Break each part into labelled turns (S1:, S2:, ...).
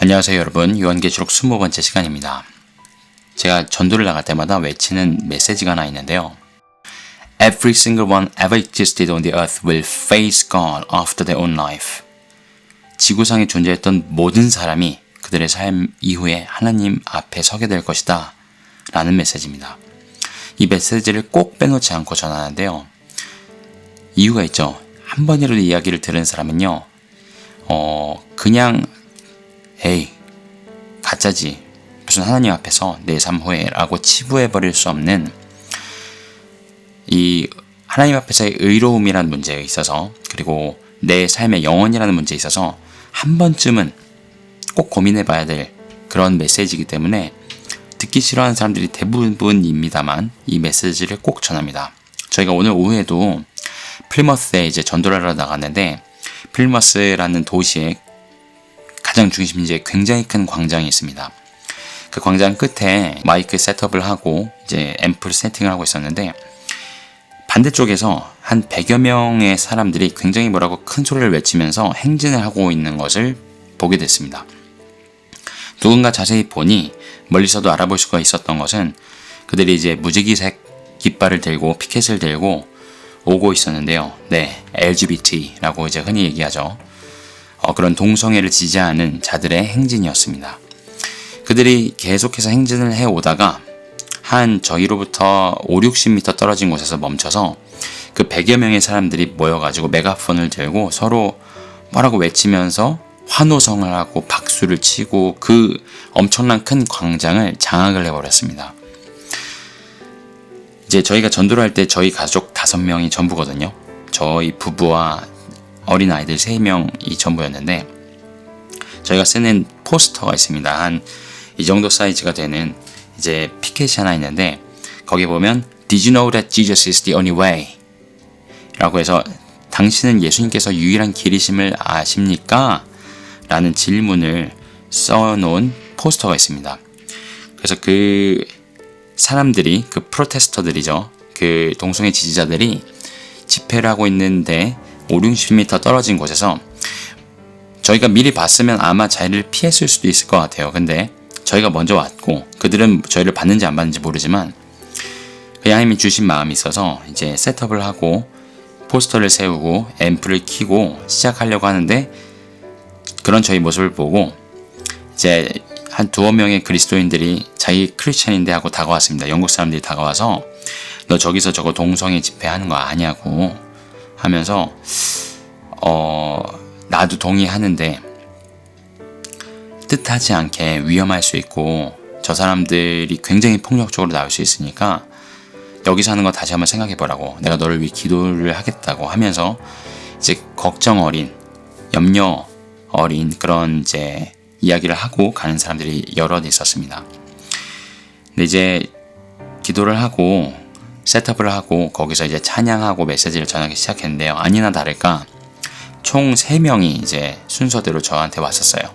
S1: 안녕하세요 여러분, 요한계시록 20번째 시간입니다. 제가 전도를 나갈 때마다 외치는 메시지가 하나 있는데요. Every single one ever existed on the earth will face God after their own life. 지구상에 존재했던 모든 사람이 그들의 삶 이후에 하나님 앞에 서게 될 것이다 라는 메시지입니다. 이 메시지를 꼭 빼놓지 않고 전하는데요. 이유가 있죠. 한 번이라도 이야기를 들은 사람은요, 그냥 에이, 가짜지. 무슨 하나님 앞에서 내 삶 후에 라고 치부해버릴 수 없는 이 하나님 앞에서의 의로움이라는 문제에 있어서, 그리고 내 삶의 영원이라는 문제에 있어서 한 번쯤은 꼭 고민해봐야 될 그런 메시지이기 때문에 듣기 싫어하는 사람들이 대부분입니다만 이 메시지를 꼭 전합니다. 저희가 오늘 오후에도 플리머스에 이제 전도를 하러 나갔는데, 플리머스라는 도시에 가장 중심지에 굉장히 큰 광장이 있습니다. 그 광장 끝에 마이크 셋업을 하고 이제 앰플 세팅을 하고 있었는데, 반대쪽에서 한 100여 명의 사람들이 굉장히 큰 소리를 외치면서 행진을 하고 있는 것을 보게 됐습니다. 누군가 자세히 보니 멀리서도 알아볼 수가 있었던 것은 그들이 이제 무지개색 깃발을 들고 피켓을 들고 오고 있었는데요. 네, LGBT라고 이제 흔히 얘기하죠. 그런 동성애를 지지하는 자들의 행진이었습니다. 그들이 계속해서 행진을 해오다가 한 저희로부터 5-60m 떨어진 곳에서 멈춰서 그 100여 명의 사람들이 모여가지고 메가폰을 들고 서로 뭐라고 외치면서 환호성을 하고 박수를 치고 그 엄청난 큰 광장을 장악을 해버렸습니다. 이제 저희가 전도를 할 때 저희 가족 5명이 전부거든요. 저희 부부와 어린아이들 3명이 전부였는데, 저희가 쓰는 포스터가 있습니다. 한 이 정도 사이즈가 되는 이제 피켓이 하나 있는데, 거기에 보면 Did you know that Jesus is the only way? 라고 해서 당신은 예수님께서 유일한 길이심을 아십니까? 라는 질문을 써놓은 포스터가 있습니다. 그래서 그 사람들이, 그 프로테스터들이죠. 그 동성애 지지자들이 집회를 하고 있는데 5-60m 떨어진 곳에서, 저희가 미리 봤으면 아마 자리를 피했을 수도 있을 것 같아요. 근데 저희가 먼저 왔고 그들은 저희를 봤는지 안 봤는지 모르지만 그냥 하나님이 주신 마음이 있어서 이제 셋업을 하고 포스터를 세우고 앰플을 켜고 시작하려고 하는데, 그런 저희 모습을 보고 이제 한 2-3명의 그리스도인들이 자기 크리스천인데 하고 다가왔습니다. 영국 사람들이 다가와서 너 저기서 저거 동성애 집회하는 거 아냐고 하면서 나도 동의하는데 뜻하지 않게 위험할 수 있고 저 사람들이 굉장히 폭력적으로 나올 수 있으니까 여기서 하는 거 다시 한번 생각해보라고, 내가 너를 위해 기도를 하겠다고 하면서 이제 걱정 어린, 염려 어린 그런 이제 이야기를 하고 가는 사람들이 여럿 있었습니다. 근데 이제 기도를 하고 셋업을 하고 거기서 이제 찬양하고 메시지를 전하기 시작했는데요. 아니나 다를까 총 3명이 이제 순서대로 저한테 왔었어요.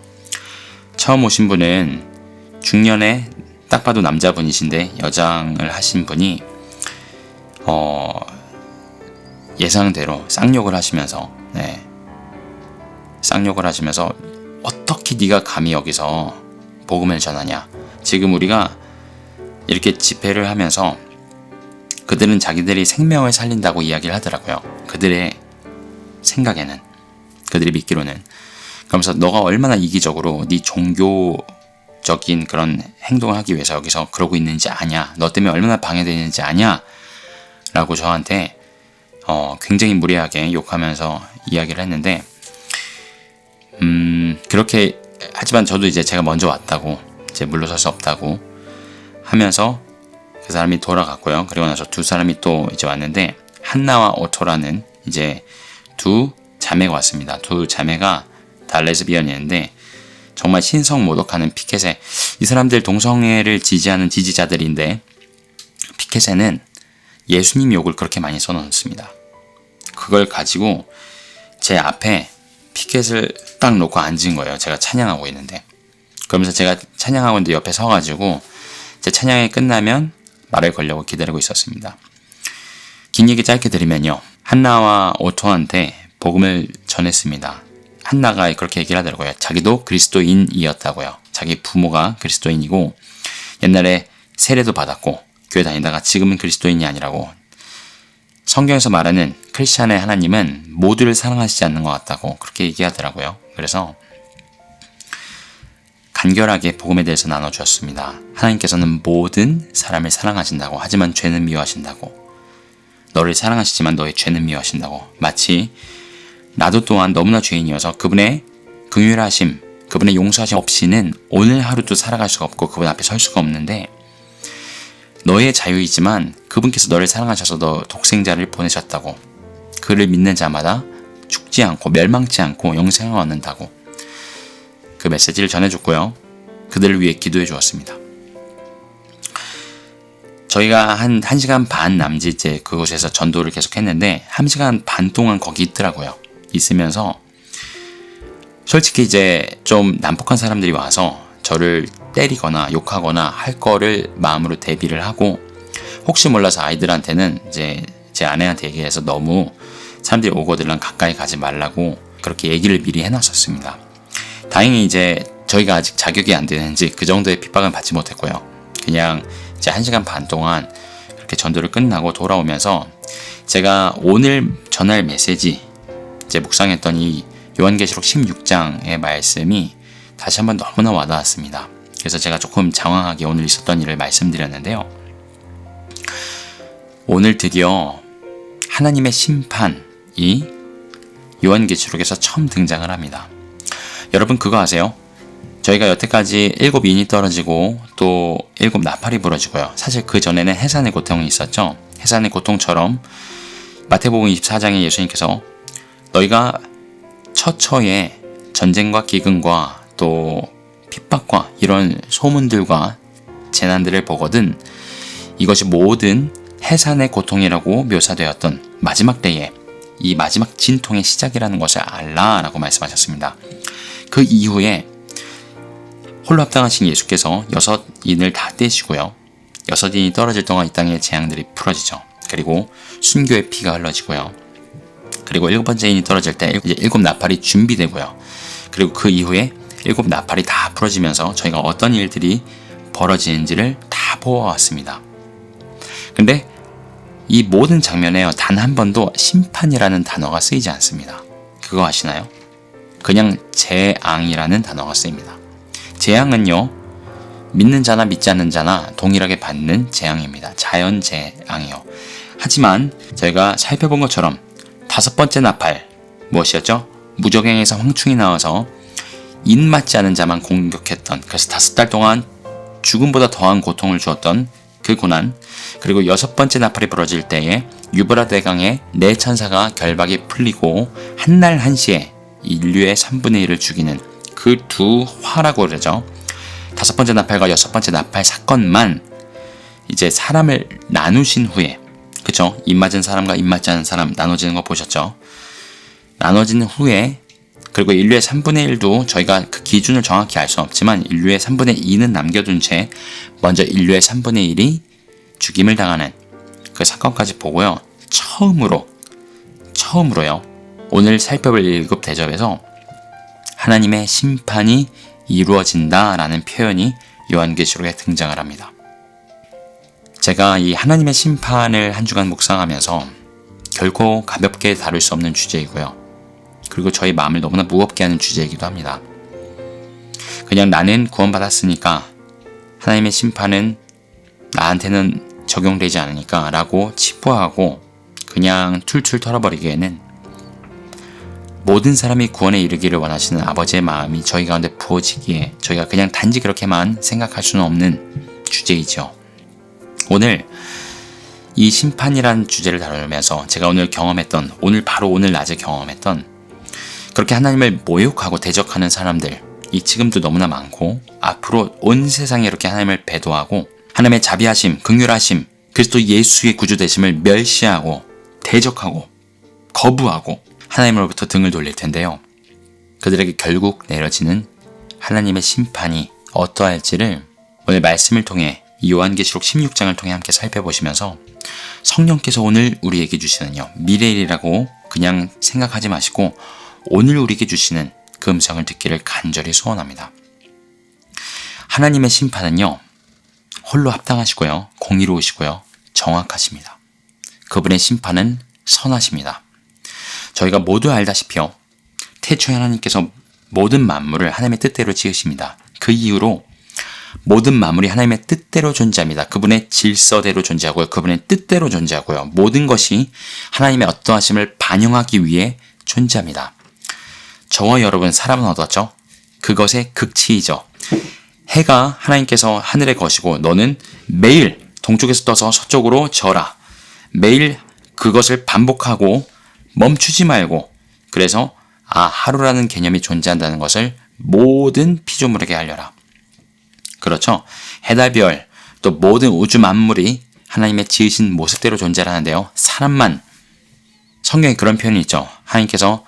S1: 처음 오신 분은 중년에 딱 봐도 남자분이신데 여장을 하신 분이 예상대로 쌍욕을 하시면서 쌍욕을 하시면서 어떻게 네가 감히 여기서 복음을 전하냐. 지금 우리가 이렇게 집회를 하면서 그들은 자기들이 생명을 살린다고 이야기를 하더라고요. 그들의 생각에는, 그들이 믿기로는. 그러면서 너가 얼마나 이기적으로 네 종교적인 그런 행동을 하기 위해서 여기서 그러고 있는지 아냐, 너 때문에 얼마나 방해되는지 아냐 라고 저한테 굉장히 무례하게 욕하면서 이야기를 했는데, 그렇게 하지만 저도 이제 제가 먼저 왔다고, 이제 물러설 수 없다고 하면서 그 사람이 돌아갔고요. 그리고 나서 2사람이 또 이제 왔는데, 한나와 오토라는 이제 2 자매가 왔습니다. 2 자매가 다 레즈비언이었는데 정말 신성모독하는 피켓에, 이 사람들 동성애를 지지하는 지지자들인데 피켓에는 예수님 욕을 그렇게 많이 써놓습니다. 그걸 가지고 제 앞에 피켓을 딱 놓고 앉은 거예요. 제가 찬양하고 있는데. 그러면서 제가 찬양하고 있는데 옆에 서가지고 제 찬양이 끝나면 말을 걸려고 기다리고 있었습니다. 긴 얘기 짧게 드리면요, 한나와 오토한테 복음을 전했습니다. 한나가 그렇게 얘기를 하더라고요. 자기도 그리스도인이었다고요. 자기 부모가 그리스도인이고 옛날에 세례도 받았고 교회 다니다가 지금은 그리스도인이 아니라고. 성경에서 말하는 크리스찬의 하나님은 모두를 사랑하시지 않는 것 같다고 그렇게 얘기하더라고요. 그래서 간결하게 복음에 대해서 나눠주었습니다. 하나님께서는 모든 사람을 사랑하신다고, 하지만 죄는 미워하신다고. 너를 사랑하시지만 너의 죄는 미워하신다고. 마치 나도 또한 너무나 죄인이어서 그분의 긍휼하심, 그분의 용서하심 없이는 오늘 하루도 살아갈 수가 없고 그분 앞에 설 수가 없는데, 너의 자유이지만 그분께서 너를 사랑하셔서 너 독생자를 보내셨다고. 그를 믿는 자마다 죽지 않고 멸망치 않고 영생을 얻는다고. 그 메시지를 전해줬고요. 그들을 위해 기도해 주었습니다. 저희가 한 1시간 반 남짓 이제 그곳에서 전도를 계속 했는데 1시간 반 동안 거기 있더라고요. 있으면서 솔직히 이제 좀 난폭한 사람들이 와서 저를 때리거나 욕하거나 할 거를 마음으로 대비를 하고, 혹시 몰라서 아이들한테는 이제 제 아내한테 얘기해서 너무 사람들이 오거들랑 가까이 가지 말라고 그렇게 얘기를 미리 해놨었습니다. 다행히 이제 저희가 아직 자격이 안 되는지 그 정도의 핍박은 받지 못했고요. 그냥 이제 1시간 반 동안 그렇게 전도를 끝나고 돌아오면서 제가 오늘 전할 메시지 이제 묵상했던 이 요한계시록 16장의 말씀이 다시 한번 너무나 와닿았습니다. 그래서 제가 조금 장황하게 오늘 있었던 일을 말씀드렸는데요. 오늘 드디어 하나님의 심판이 요한계시록에서 처음 등장을 합니다. 여러분 그거 아세요? 저희가 여태까지 7인이 떨어지고 또 7 나팔이 부러지고요. 사실 그 전에는 해산의 고통이 있었죠. 해산의 고통처럼 마태복음 24장에 예수님께서 너희가 처처에 전쟁과 기근과 또 핍박과 이런 소문들과 재난들을 보거든 이것이 모든 해산의 고통이라고 묘사되었던 마지막 때에 이 마지막 진통의 시작이라는 것을 알라라고 말씀하셨습니다. 그 이후에 홀로 합당하신 예수께서 6인을 다 떼시고요. 6인이 떨어질 동안 이 땅의 재앙들이 풀어지죠. 그리고 순교의 피가 흘러지고요. 그리고 7번째 인이 떨어질 때 이제 7 나팔이 준비되고요. 그리고 그 이후에 7 나팔이 다 풀어지면서 저희가 어떤 일들이 벌어지는지를 다 보아왔습니다. 근데 이 모든 장면에 단 한 번도 심판이라는 단어가 쓰이지 않습니다. 그거 아시나요? 그냥 재앙이라는 단어가 쓰입니다. 재앙은요, 믿는 자나 믿지 않는 자나 동일하게 받는 재앙입니다. 자연 재앙이요. 하지만 저희가 살펴본 것처럼 5번째 나팔, 무엇이었죠? 무적행에서 황충이 나와서 인 맞지 않은 자만 공격했던, 그래서 5달 동안 죽음보다 더한 고통을 주었던 그 고난, 그리고 6번째 나팔이 부러질 때에 유브라 대강에 4천사가 결박이 풀리고 한날 한시에 인류의 3분의 1을 죽이는 그 두 화라고 그러죠. 5번째 나팔과 6번째 나팔 사건만 이제 사람을 나누신 후에, 그쵸? 입 맞은 사람과 입 맞지 않은 사람 나눠지는 거 보셨죠? 나눠진 후에, 그리고 인류의 3분의 1도 저희가 그 기준을 정확히 알 수는 없지만 인류의 3분의 2는 남겨둔 채 먼저 인류의 3분의 1이 죽임을 당하는 그 사건까지 보고요. 처음으로요. 오늘 살펴볼 1급 대접에서 하나님의 심판이 이루어진다라는 표현이 요한계시록에 등장을 합니다. 제가 이 하나님의 심판을 한 주간 묵상하면서 결코 가볍게 다룰 수 없는 주제이고요. 그리고 저희 마음을 너무나 무겁게 하는 주제이기도 합니다. 그냥 나는 구원받았으니까 하나님의 심판은 나한테는 적용되지 않으니까 라고 치부하고 그냥 툴툴 털어버리기에는 모든 사람이 구원에 이르기를 원하시는 아버지의 마음이 저희 가운데 부어지기에 저희가 그냥 단지 그렇게만 생각할 수는 없는 주제이죠. 오늘 이 심판이라는 주제를 다루면서 제가 바로 오늘 낮에 경험했던 그렇게 하나님을 모욕하고 대적하는 사람들, 이 지금도 너무나 많고 앞으로 온 세상에 이렇게 하나님을 배도하고 하나님의 자비하심, 긍휼하심, 그리스도 예수의 구주되심을 멸시하고 대적하고 거부하고 하나님으로부터 등을 돌릴 텐데요. 그들에게 결국 내려지는 하나님의 심판이 어떠할지를 오늘 말씀을 통해 요한계시록 16장을 통해 함께 살펴보시면서 성령께서 오늘 우리에게 주시는요, 미래일이라고 그냥 생각하지 마시고 오늘 우리에게 주시는 그 음성을 듣기를 간절히 소원합니다. 하나님의 심판은요, 홀로 합당하시고요, 공의로우시고요, 정확하십니다. 그분의 심판은 선하십니다. 저희가 모두 알다시피요, 태초에 하나님께서 모든 만물을 하나님의 뜻대로 지으십니다. 그 이후로 모든 만물이 하나님의 뜻대로 존재합니다. 그분의 질서대로 존재하고요, 그분의 뜻대로 존재하고요, 모든 것이 하나님의 어떠하심을 반영하기 위해 존재합니다. 저와 여러분 사람은 어떻죠? 그것의 극치이죠. 해가 하나님께서 하늘에 거시고 너는 매일 동쪽에서 떠서 서쪽으로 져라. 매일 그것을 반복하고 멈추지 말고, 그래서 하루라는 개념이 존재한다는 것을 모든 피조물에게 알려라. 그렇죠. 해달 별 또 모든 우주 만물이 하나님의 지으신 모습대로 존재하는데요, 사람만, 성경에 그런 표현이 있죠. 하나님께서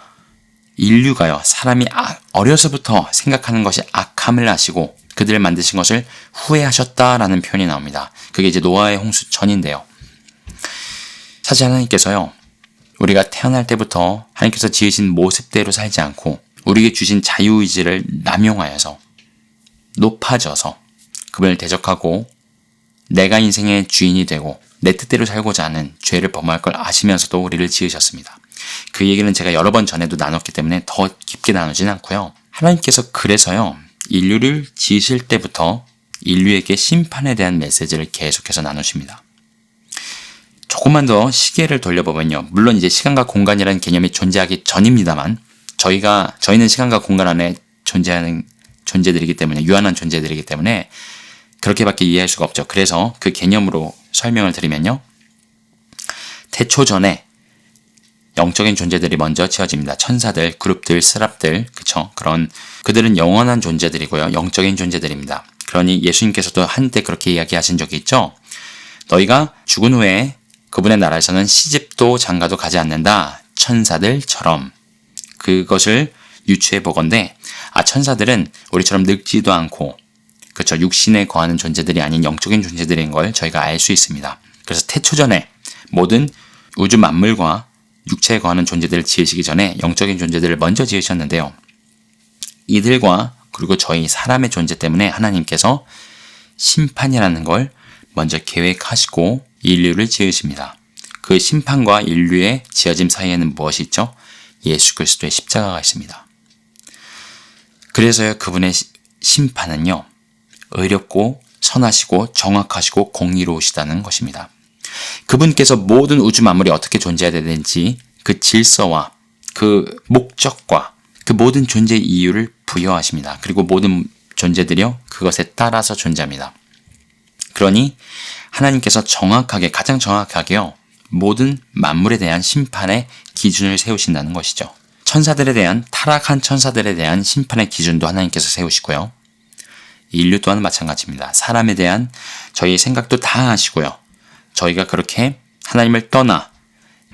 S1: 인류가요, 사람이 어려서부터 생각하는 것이 악함을 아시고 그들을 만드신 것을 후회하셨다라는 표현이 나옵니다. 그게 이제 노아의 홍수 전인데요. 사실 하나님께서요, 우리가 태어날 때부터 하나님께서 지으신 모습대로 살지 않고 우리에게 주신 자유의지를 남용하여서 높아져서 그분을 대적하고 내가 인생의 주인이 되고 내 뜻대로 살고자 하는 죄를 범할 걸 아시면서도 우리를 지으셨습니다. 그 얘기는 제가 여러 번 전에도 나눴기 때문에 더 깊게 나누진 않고요. 하나님께서 그래서요, 인류를 지으실 때부터 인류에게 심판에 대한 메시지를 계속해서 나누십니다. 조금만 더 시계를 돌려보면요, 물론 이제 시간과 공간이라는 개념이 존재하기 전입니다만 저희는 시간과 공간 안에 존재하는 존재들이기 때문에, 유한한 존재들이기 때문에 그렇게밖에 이해할 수가 없죠. 그래서 그 개념으로 설명을 드리면요, 태초 전에 영적인 존재들이 먼저 지어집니다. 천사들, 그룹들, 스랍들, 그쵸? 그들은 영원한 존재들이고요, 영적인 존재들입니다. 그러니 예수님께서도 한때 그렇게 이야기하신 적이 있죠. 너희가 죽은 후에 그분의 나라에서는 시집도 장가도 가지 않는다. 천사들처럼. 그것을 유추해 보건대, 천사들은 우리처럼 늙지도 않고, 그렇죠, 육신에 거하는 존재들이 아닌 영적인 존재들인 걸 저희가 알 수 있습니다. 그래서 태초전에 모든 우주 만물과 육체에 거하는 존재들을 지으시기 전에 영적인 존재들을 먼저 지으셨는데요, 이들과 그리고 저희 사람의 존재 때문에 하나님께서 심판이라는 걸 먼저 계획하시고 인류를 지으십니다. 그 심판과 인류의 지어짐 사이에는 무엇이 있죠? 예수 그리스도의 십자가가 있습니다. 그래서요, 그분의 심판은요, 의롭고 선하시고 정확하시고 공의로우시다는 것입니다. 그분께서 모든 우주 만물이 어떻게 존재해야 되는지 그 질서와 그 목적과 그 모든 존재의 이유를 부여하십니다. 그리고 모든 존재들이요, 그것에 따라서 존재합니다. 그러니 하나님께서 가장 정확하게요, 모든 만물에 대한 심판의 기준을 세우신다는 것이죠. 타락한 천사들에 대한 심판의 기준도 하나님께서 세우시고요, 인류 또한 마찬가지입니다. 사람에 대한 저희의 생각도 다 아시고요, 저희가 그렇게 하나님을 떠나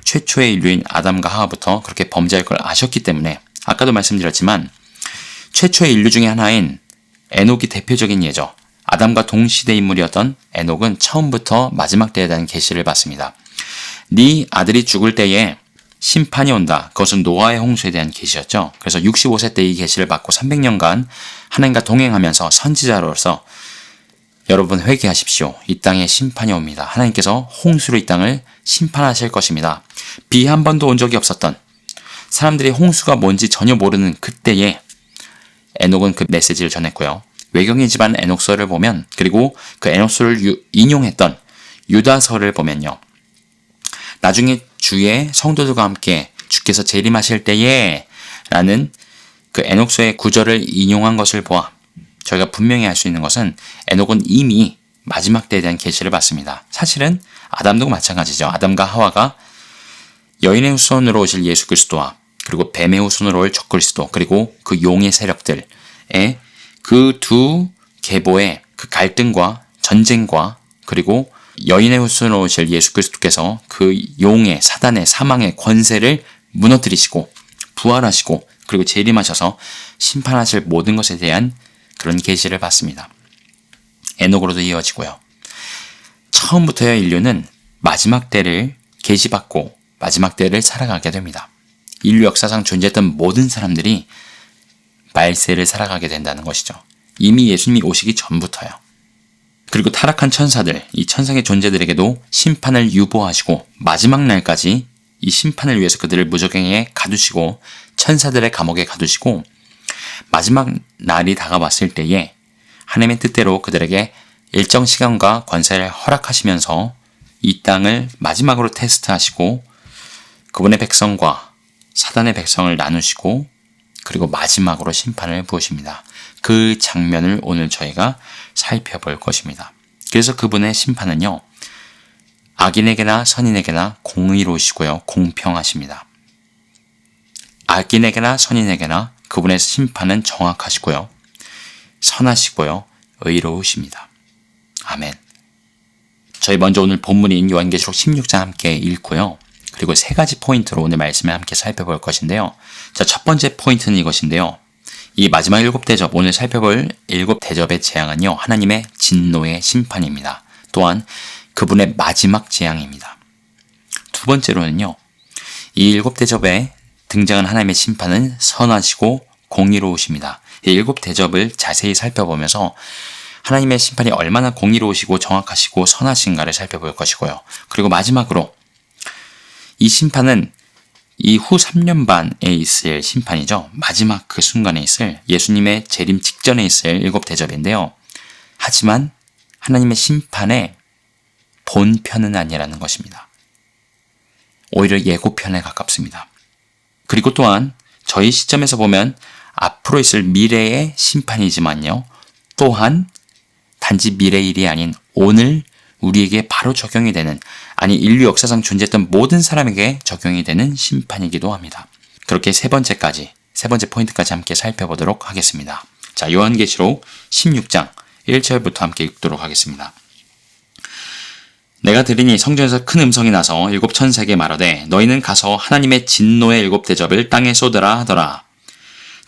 S1: 최초의 인류인 아담과 하와부터 그렇게 범죄할 걸 아셨기 때문에, 아까도 말씀드렸지만 최초의 인류 중에 하나인 에녹이 대표적인 예죠. 아담과 동시대 인물이었던 에녹은 처음부터 마지막 때에 대한 계시를 받습니다. 네 아들이 죽을 때에 심판이 온다. 그것은 노아의 홍수에 대한 계시였죠. 그래서 65세 때 이 계시를 받고 300년간 하나님과 동행하면서 선지자로서 여러분 회개하십시오. 이 땅에 심판이 옵니다. 하나님께서 홍수로 이 땅을 심판하실 것입니다. 비 한 번도 온 적이 없었던, 사람들이 홍수가 뭔지 전혀 모르는 그때에 에녹은 그 메시지를 전했고요. 외경이지만 에녹서를 보면, 그리고 그 에녹서를 인용했던 유다서를 보면요, 나중에 주의 성도들과 함께 주께서 재림하실 때에 라는 그 에녹서의 구절을 인용한 것을 보아 저희가 분명히 알 수 있는 것은 에녹은 이미 마지막 때에 대한 계시를 받습니다. 사실은 아담도 마찬가지죠. 아담과 하와가 여인의 후손으로 오실 예수 그리스도와 그리고 뱀의 후손으로 올 적그리스도, 그리고 그 용의 세력들의 그 두 계보의 그 갈등과 전쟁과, 그리고 여인의 후손으로 오실 예수 그리스도께서 그 용의 사단의 사망의 권세를 무너뜨리시고 부활하시고 그리고 재림하셔서 심판하실 모든 것에 대한 그런 계시를 받습니다. 에녹으로도 이어지고요. 처음부터야 인류는 마지막 때를 계시받고 마지막 때를 살아가게 됩니다. 인류 역사상 존재했던 모든 사람들이 말세를 살아가게 된다는 것이죠. 이미 예수님이 오시기 전부터요. 그리고 타락한 천사들, 이 천상의 존재들에게도 심판을 유보하시고 마지막 날까지 이 심판을 위해서 그들을 무저갱에 가두시고 천사들의 감옥에 가두시고 마지막 날이 다가왔을 때에 하나님의 뜻대로 그들에게 일정 시간과 권세를 허락하시면서 이 땅을 마지막으로 테스트하시고 그분의 백성과 사단의 백성을 나누시고 그리고 마지막으로 심판을 부으십니다. 그 장면을 오늘 저희가 살펴볼 것입니다. 그래서 그분의 심판은요, 악인에게나 선인에게나 공의로우시고요, 공평하십니다. 악인에게나 선인에게나 그분의 심판은 정확하시고요, 선하시고요, 의로우십니다. 아멘. 저희 먼저 오늘 본문인 요한계시록 16장 함께 읽고요. 그리고 세 가지 포인트로 오늘 말씀을 함께 살펴볼 것인데요. 자, 첫 번째 포인트는 이것인데요. 이 마지막 일곱 대접, 오늘 살펴볼 일곱 대접의 재앙은요, 하나님의 진노의 심판입니다. 또한 그분의 마지막 재앙입니다. 두 번째로는요, 이 일곱 대접에 등장한 하나님의 심판은 선하시고 공의로우십니다. 이 일곱 대접을 자세히 살펴보면서 하나님의 심판이 얼마나 공의로우시고 정확하시고 선하신가를 살펴볼 것이고요. 그리고 마지막으로 이 심판은 이후 3년 반에 있을 심판이죠. 마지막 그 순간에 있을 예수님의 재림 직전에 있을 일곱 대접인데요. 하지만 하나님의 심판의 본편은 아니라는 것입니다. 오히려 예고편에 가깝습니다. 그리고 또한 저희 시점에서 보면 앞으로 있을 미래의 심판이지만요. 또한 단지 미래의 일이 아닌 오늘 우리에게 바로 적용이 되는, 아니 인류 역사상 존재했던 모든 사람에게 적용이 되는 심판이기도 합니다. 그렇게 세 번째 포인트까지 함께 살펴보도록 하겠습니다. 자, 요한계시록 16장 1절부터 함께 읽도록 하겠습니다. 내가 들으니 성전에서 큰 음성이 나서 일곱 천사에게 말하되 너희는 가서 하나님의 진노의 일곱 대접을 땅에 쏟으라 하더라.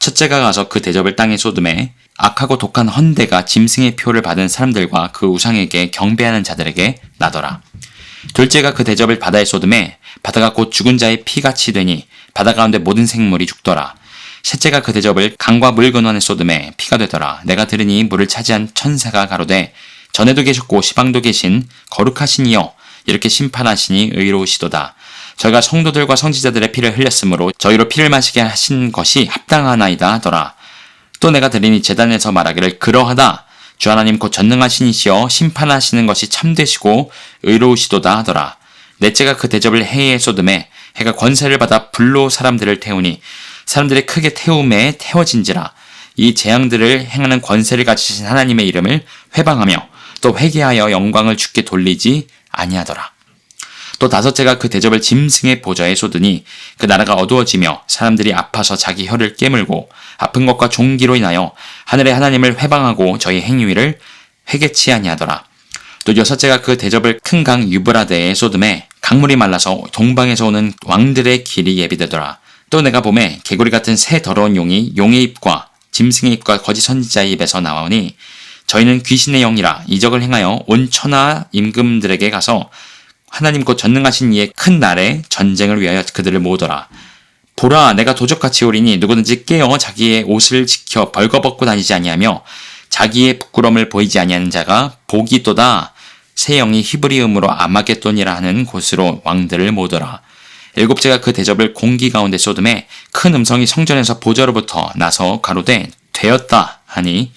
S1: 첫째가 가서 그 대접을 땅에 쏟음에 악하고 독한 헌대가 짐승의 표를 받은 사람들과 그 우상에게 경배하는 자들에게 나더라. 둘째가 그 대접을 바다에 쏟음에 바다가 곧 죽은 자의 피같이 되니 바다 가운데 모든 생물이 죽더라. 셋째가 그 대접을 강과 물 근원에 쏟음에 피가 되더라. 내가 들으니 물을 차지한 천사가 가로되 전에도 계셨고 시방도 계신 거룩하신 이여 이렇게 심판하시니 의로우시도다. 저희가 성도들과 성지자들의 피를 흘렸으므로 저희로 피를 마시게 하신 것이 합당하나이다 하더라. 또 내가 들으니 제단에서 말하기를 그러하다. 주 하나님 곧 전능하신 이시여 심판하시는 것이 참되시고 의로우시도다 하더라. 넷째가 그 대접을 해에 쏟음에 해가 권세를 받아 불로 사람들을 태우니 사람들이 크게 태움에 태워진지라. 이 재앙들을 행하는 권세를 가지신 하나님의 이름을 회방하며 또 회개하여 영광을 주께 돌리지 아니하더라. 또 다섯째가 그 대접을 짐승의 보좌에 쏟으니 그 나라가 어두워지며 사람들이 아파서 자기 혀를 깨물고 아픈 것과 종기로 인하여 하늘의 하나님을 회방하고 저희 행위를 회개치 아니하더라. 또 여섯째가 그 대접을 큰 강 유브라데에 쏟음에 강물이 말라서 동방에서 오는 왕들의 길이 예비되더라. 또 내가 보매 개구리 같은 새 더러운 용이 용의 입과 짐승의 입과 거짓 선지자의 입에서 나오니 저희는 귀신의 영이라 이적을 행하여 온 천하 임금들에게 가서 하나님 곧 전능하신 이의 큰 날에 전쟁을 위하여 그들을 모으더라. 보라, 내가 도적같이 오리니 누구든지 깨어 자기의 옷을 지켜 벌거벗고 다니지 아니하며 자기의 부끄러움을 보이지 아니하는 자가 복이 있도다. 새 영이 히브리음으로 아마겟돈이라 하는 곳으로 왕들을 모으더라. 일곱째가 그 대접을 공기 가운데 쏟음에 큰 음성이 성전에서 보좌로부터 나서 가로되 되었다 하니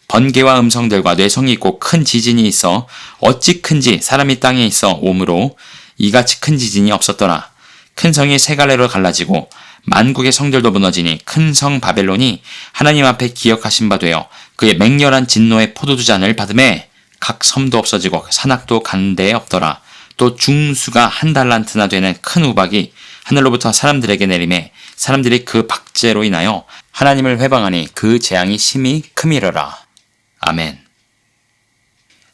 S1: 번개와 음성들과 뇌성이 있고 큰 지진이 있어 어찌 큰지 사람이 땅에 있어 오므로 이같이 큰 지진이 없었더라. 큰 성이 세 갈래로 갈라지고 만국의 성들도 무너지니 큰 성 바벨론이 하나님 앞에 기억하신 바 되어 그의 맹렬한 진노의 포도주 잔을 받음에 각 섬도 없어지고 산악도 간 데에 없더라. 또 중수가 한 달란트나 되는 큰 우박이 하늘로부터 사람들에게 내림에 사람들이 그 박제로 인하여 하나님을 회방하니 그 재앙이 심히 크미르라. 아멘.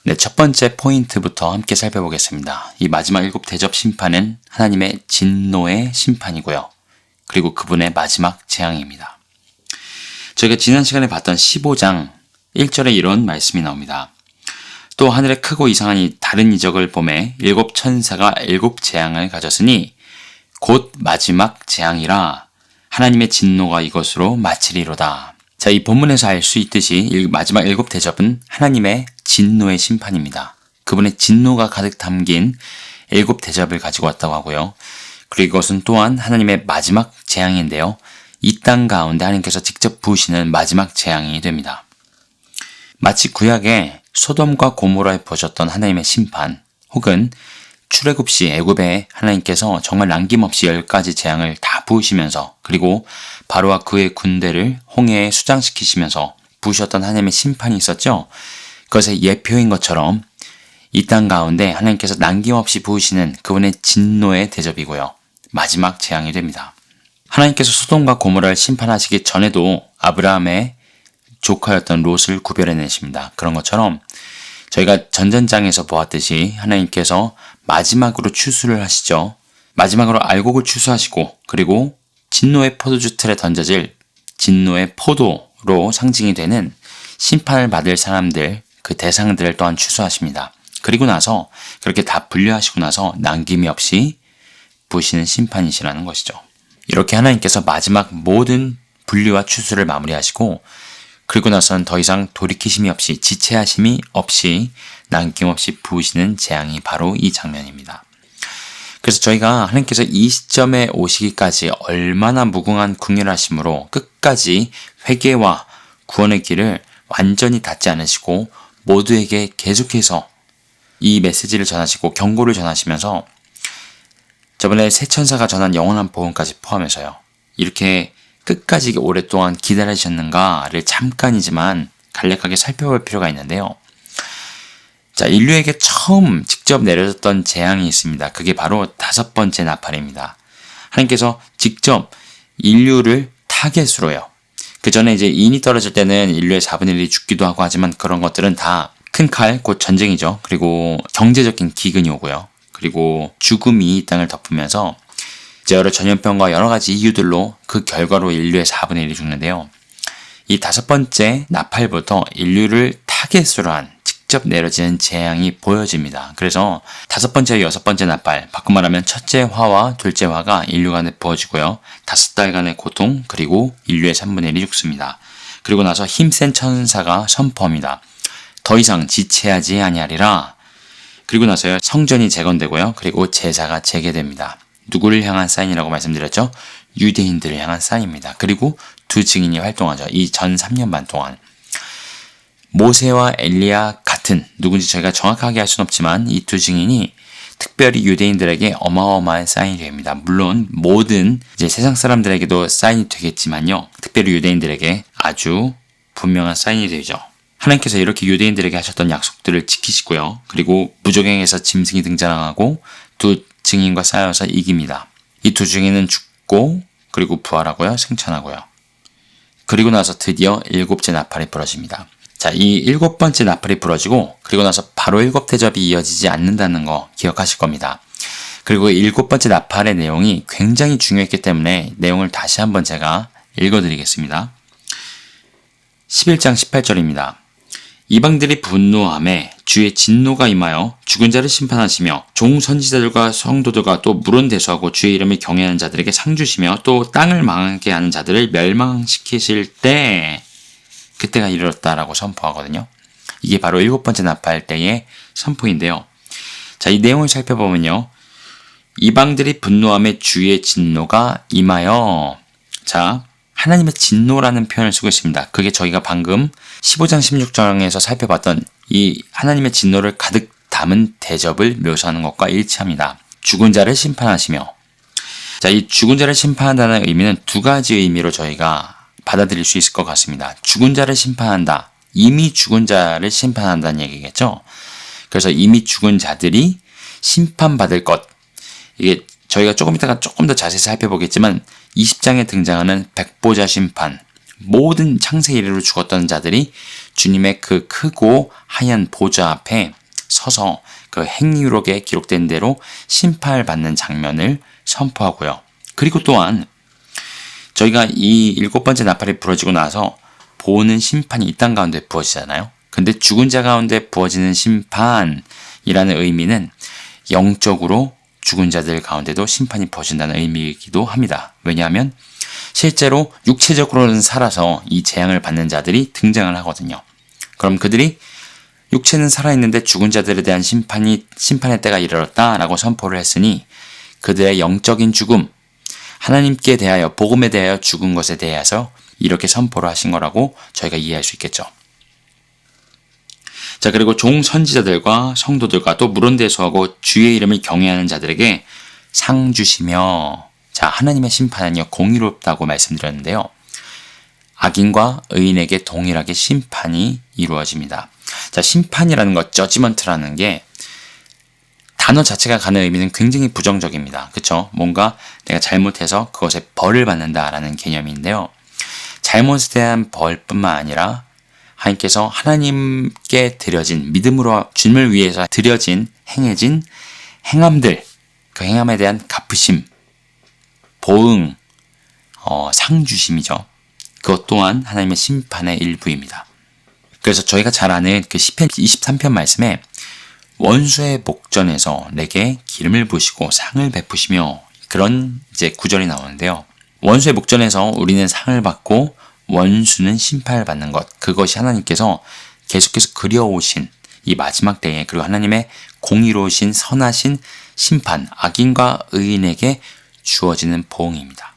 S1: 네, 첫 번째 포인트부터 함께 살펴보겠습니다. 이 마지막 일곱 대접 심판은 하나님의 진노의 심판이고요. 그리고 그분의 마지막 재앙입니다. 저희가 지난 시간에 봤던 15장 1절에 이런 말씀이 나옵니다. 또 하늘에 크고 이상한 이 다른 이적을 보매 일곱 천사가 일곱 재앙을 가졌으니 곧 마지막 재앙이라 하나님의 진노가 이것으로 마치리로다. 자, 이 본문에서 알 수 있듯이 마지막 7대접은 하나님의 진노의 심판입니다. 그분의 진노가 가득 담긴 7대접을 가지고 왔다고 하고요. 그리고 이것은 또한 하나님의 마지막 재앙인데요. 이 땅 가운데 하나님께서 직접 부으시는 마지막 재앙이 됩니다. 마치 구약에 소돔과 고모라에 부어졌던 하나님의 심판, 혹은 출애굽 시 애굽에 하나님께서 정말 남김없이 10가지 재앙을 다 부으시면서, 그리고 바로와 그의 군대를 홍해에 수장시키시면서 부으셨던 하나님의 심판이 있었죠. 그것의 예표인 것처럼 이 땅 가운데 하나님께서 남김없이 부으시는 그분의 진노의 대접이고요. 마지막 재앙이 됩니다. 하나님께서 소돔과 고모라를 심판하시기 전에도 아브라함의 조카였던 롯을 구별해내십니다. 그런 것처럼 저희가 전전장에서 보았듯이 하나님께서 마지막으로 추수를 하시죠. 마지막으로 알곡을 추수하시고, 그리고 진노의 포도주 틀에 던져질 진노의 포도로 상징이 되는 심판을 받을 사람들, 그 대상들을 또한 추수하십니다. 그리고 나서 그렇게 다 분류하시고 나서 남김이 없이 부으시는 심판이시라는 것이죠. 이렇게 하나님께서 마지막 모든 분류와 추수를 마무리하시고, 그리고 나서는 더 이상 돌이키심이 없이, 지체하심이 없이 남김없이 부으시는 재앙이 바로 이 장면입니다. 그래서 저희가 하나님께서 이 시점에 오시기까지 얼마나 무궁한 궁휼하심으로 끝까지 회개와 구원의 길을 완전히 닫지 않으시고 모두에게 계속해서 이 메시지를 전하시고 경고를 전하시면서 저번에 새 천사가 전한 영원한 복음까지 포함해서요. 이렇게 끝까지 오랫동안 기다리셨는가를 잠깐이지만 간략하게 살펴볼 필요가 있는데요. 자, 인류에게 처음 직접 내려졌던 재앙이 있습니다. 그게 바로 5번째 나팔입니다. 하나님께서 직접 인류를 타겟으로요. 그 전에 이제 인이 떨어질 때는 인류의 4분의 1이 죽기도 하고 하지만 그런 것들은 다 큰 칼, 곧 전쟁이죠. 그리고 경제적인 기근이 오고요. 그리고 죽음이 이 땅을 덮으면서 여러 전염병과 여러 가지 이유들로 그 결과로 인류의 4분의 1이 죽는데요. 이 5번째 나팔부터 인류를 타겟으로 한 직접 내려지는 재앙이 보여집니다. 그래서 5번째, 6번째 나팔, 바꿔 말하면 첫째 화와 둘째 화가 인류 간에 부어지고요. 5달간의 고통, 그리고 인류의 3분의 1이 죽습니다. 그리고 나서 힘센 천사가 선포합니다. 더 이상 지체하지 아니하리라. 그리고 나서요, 성전이 재건되고요. 그리고 제사가 재개됩니다. 누구를 향한 사인이라고 말씀드렸죠? 유대인들을 향한 사인입니다. 그리고 두 증인이 활동하죠. 이 전 3년 반 동안. 모세와 엘리야 같은, 누군지 저희가 정확하게 할 수는 없지만 이 두 증인이 특별히 유대인들에게 어마어마한 사인이 됩니다. 물론 모든 이제 세상 사람들에게도 사인이 되겠지만요. 특별히 유대인들에게 아주 분명한 사인이 되죠. 하나님께서 이렇게 유대인들에게 하셨던 약속들을 지키시고요. 그리고 무적행에서 짐승이 등장하고 두 증인과 싸워서 이깁니다. 이 두 증인은 죽고 그리고 부활하고요. 생천하고요. 그리고 나서 드디어 7째 나팔이 부러집니다. 자, 이 7번째 나팔이 부러지고 그리고 나서 바로 7대접이 이어지지 않는다는 거 기억하실 겁니다. 그리고 7번째 나팔의 내용이 굉장히 중요했기 때문에 내용을 다시 한번 제가 읽어드리겠습니다. 11장 18절입니다. 이방들이 분노하매 주의 진노가 임하여 죽은 자를 심판하시며 종 선지자들과 성도들과 또 물은 대수하고 주의 이름을 경외하는 자들에게 상 주시며 또 땅을 망하게 하는 자들을 멸망시키실 때 그때가 이르렀다라고 선포하거든요. 이게 바로 7번째 나팔 때의 선포인데요. 자, 이 내용을 살펴보면요. 이방들이 분노하며 주의 진노가 임하여, 자, 하나님의 진노라는 표현을 쓰고 있습니다. 그게 저희가 방금 15장 16장에서 살펴봤던 이 하나님의 진노를 가득 담은 대접을 묘사하는 것과 일치합니다. 죽은 자를 심판하시며, 자, 이 죽은 자를 심판한다는 의미는 두 가지 의미로 저희가 받아들일 수 있을 것 같습니다. 죽은 자를 심판한다. 이미 죽은 자를 심판한다는 얘기겠죠. 그래서 이미 죽은 자들이 심판받을 것. 이게 저희가 조금 이따가 조금 더 자세히 살펴보겠지만 20장에 등장하는 백보자 심판. 모든 창세 이래로 죽었던 자들이 주님의 그 크고 하얀 보좌 앞에 서서 그 행위록에 기록된 대로 심판을 받는 장면을 선포하고요. 그리고 또한 저희가 이 7번째 나팔이 부러지고 나서 보는 심판이 이 땅 가운데 부어지잖아요. 근데 죽은 자 가운데 부어지는 심판이라는 의미는 영적으로 죽은 자들 가운데도 심판이 부어진다는 의미이기도 합니다. 왜냐하면 실제로 육체적으로는 살아서 이 재앙을 받는 자들이 등장을 하거든요. 그럼 그들이 육체는 살아있는데 죽은 자들에 대한 심판의 때가 이르렀다라고 선포를 했으니 그들의 영적인 죽음, 하나님께 대하여 복음에 대하여 죽은 것에 대해서 이렇게 선포를 하신 거라고 저희가 이해할 수 있겠죠. 자, 그리고 종 선지자들과 성도들과 또 물론대소하고 주의 이름을 경외하는 자들에게 상 주시며, 자, 하나님의 심판은요 공의롭다고 말씀드렸는데요. 악인과 의인에게 동일하게 심판이 이루어집니다. 자, 심판이라는 것, 저지먼트라는 게 단어 자체가 가는 의미는 굉장히 부정적입니다. 그렇죠? 뭔가 내가 잘못해서 그것에 벌을 받는다라는 개념인데요. 잘못에 대한 벌뿐만 아니라 하나님께서 하나님께 드려진 믿음으로 주님을 위해서 드려진 행해진 행함들, 그 행함에 대한 갚으심, 보응, 상 주심이죠. 그것 또한 하나님의 심판의 일부입니다. 그래서 저희가 잘 아는 그 시편 23편 말씀에 원수의 목전에서 내게 기름을 부으시고 상을 베푸시며, 그런 이제 구절이 나오는데요. 원수의 목전에서 우리는 상을 받고 원수는 심판을 받는 것, 그것이 하나님께서 계속해서 그려오신 이 마지막 때에, 그리고 하나님의 공의로우신 선하신 심판, 악인과 의인에게 주어지는 보응입니다.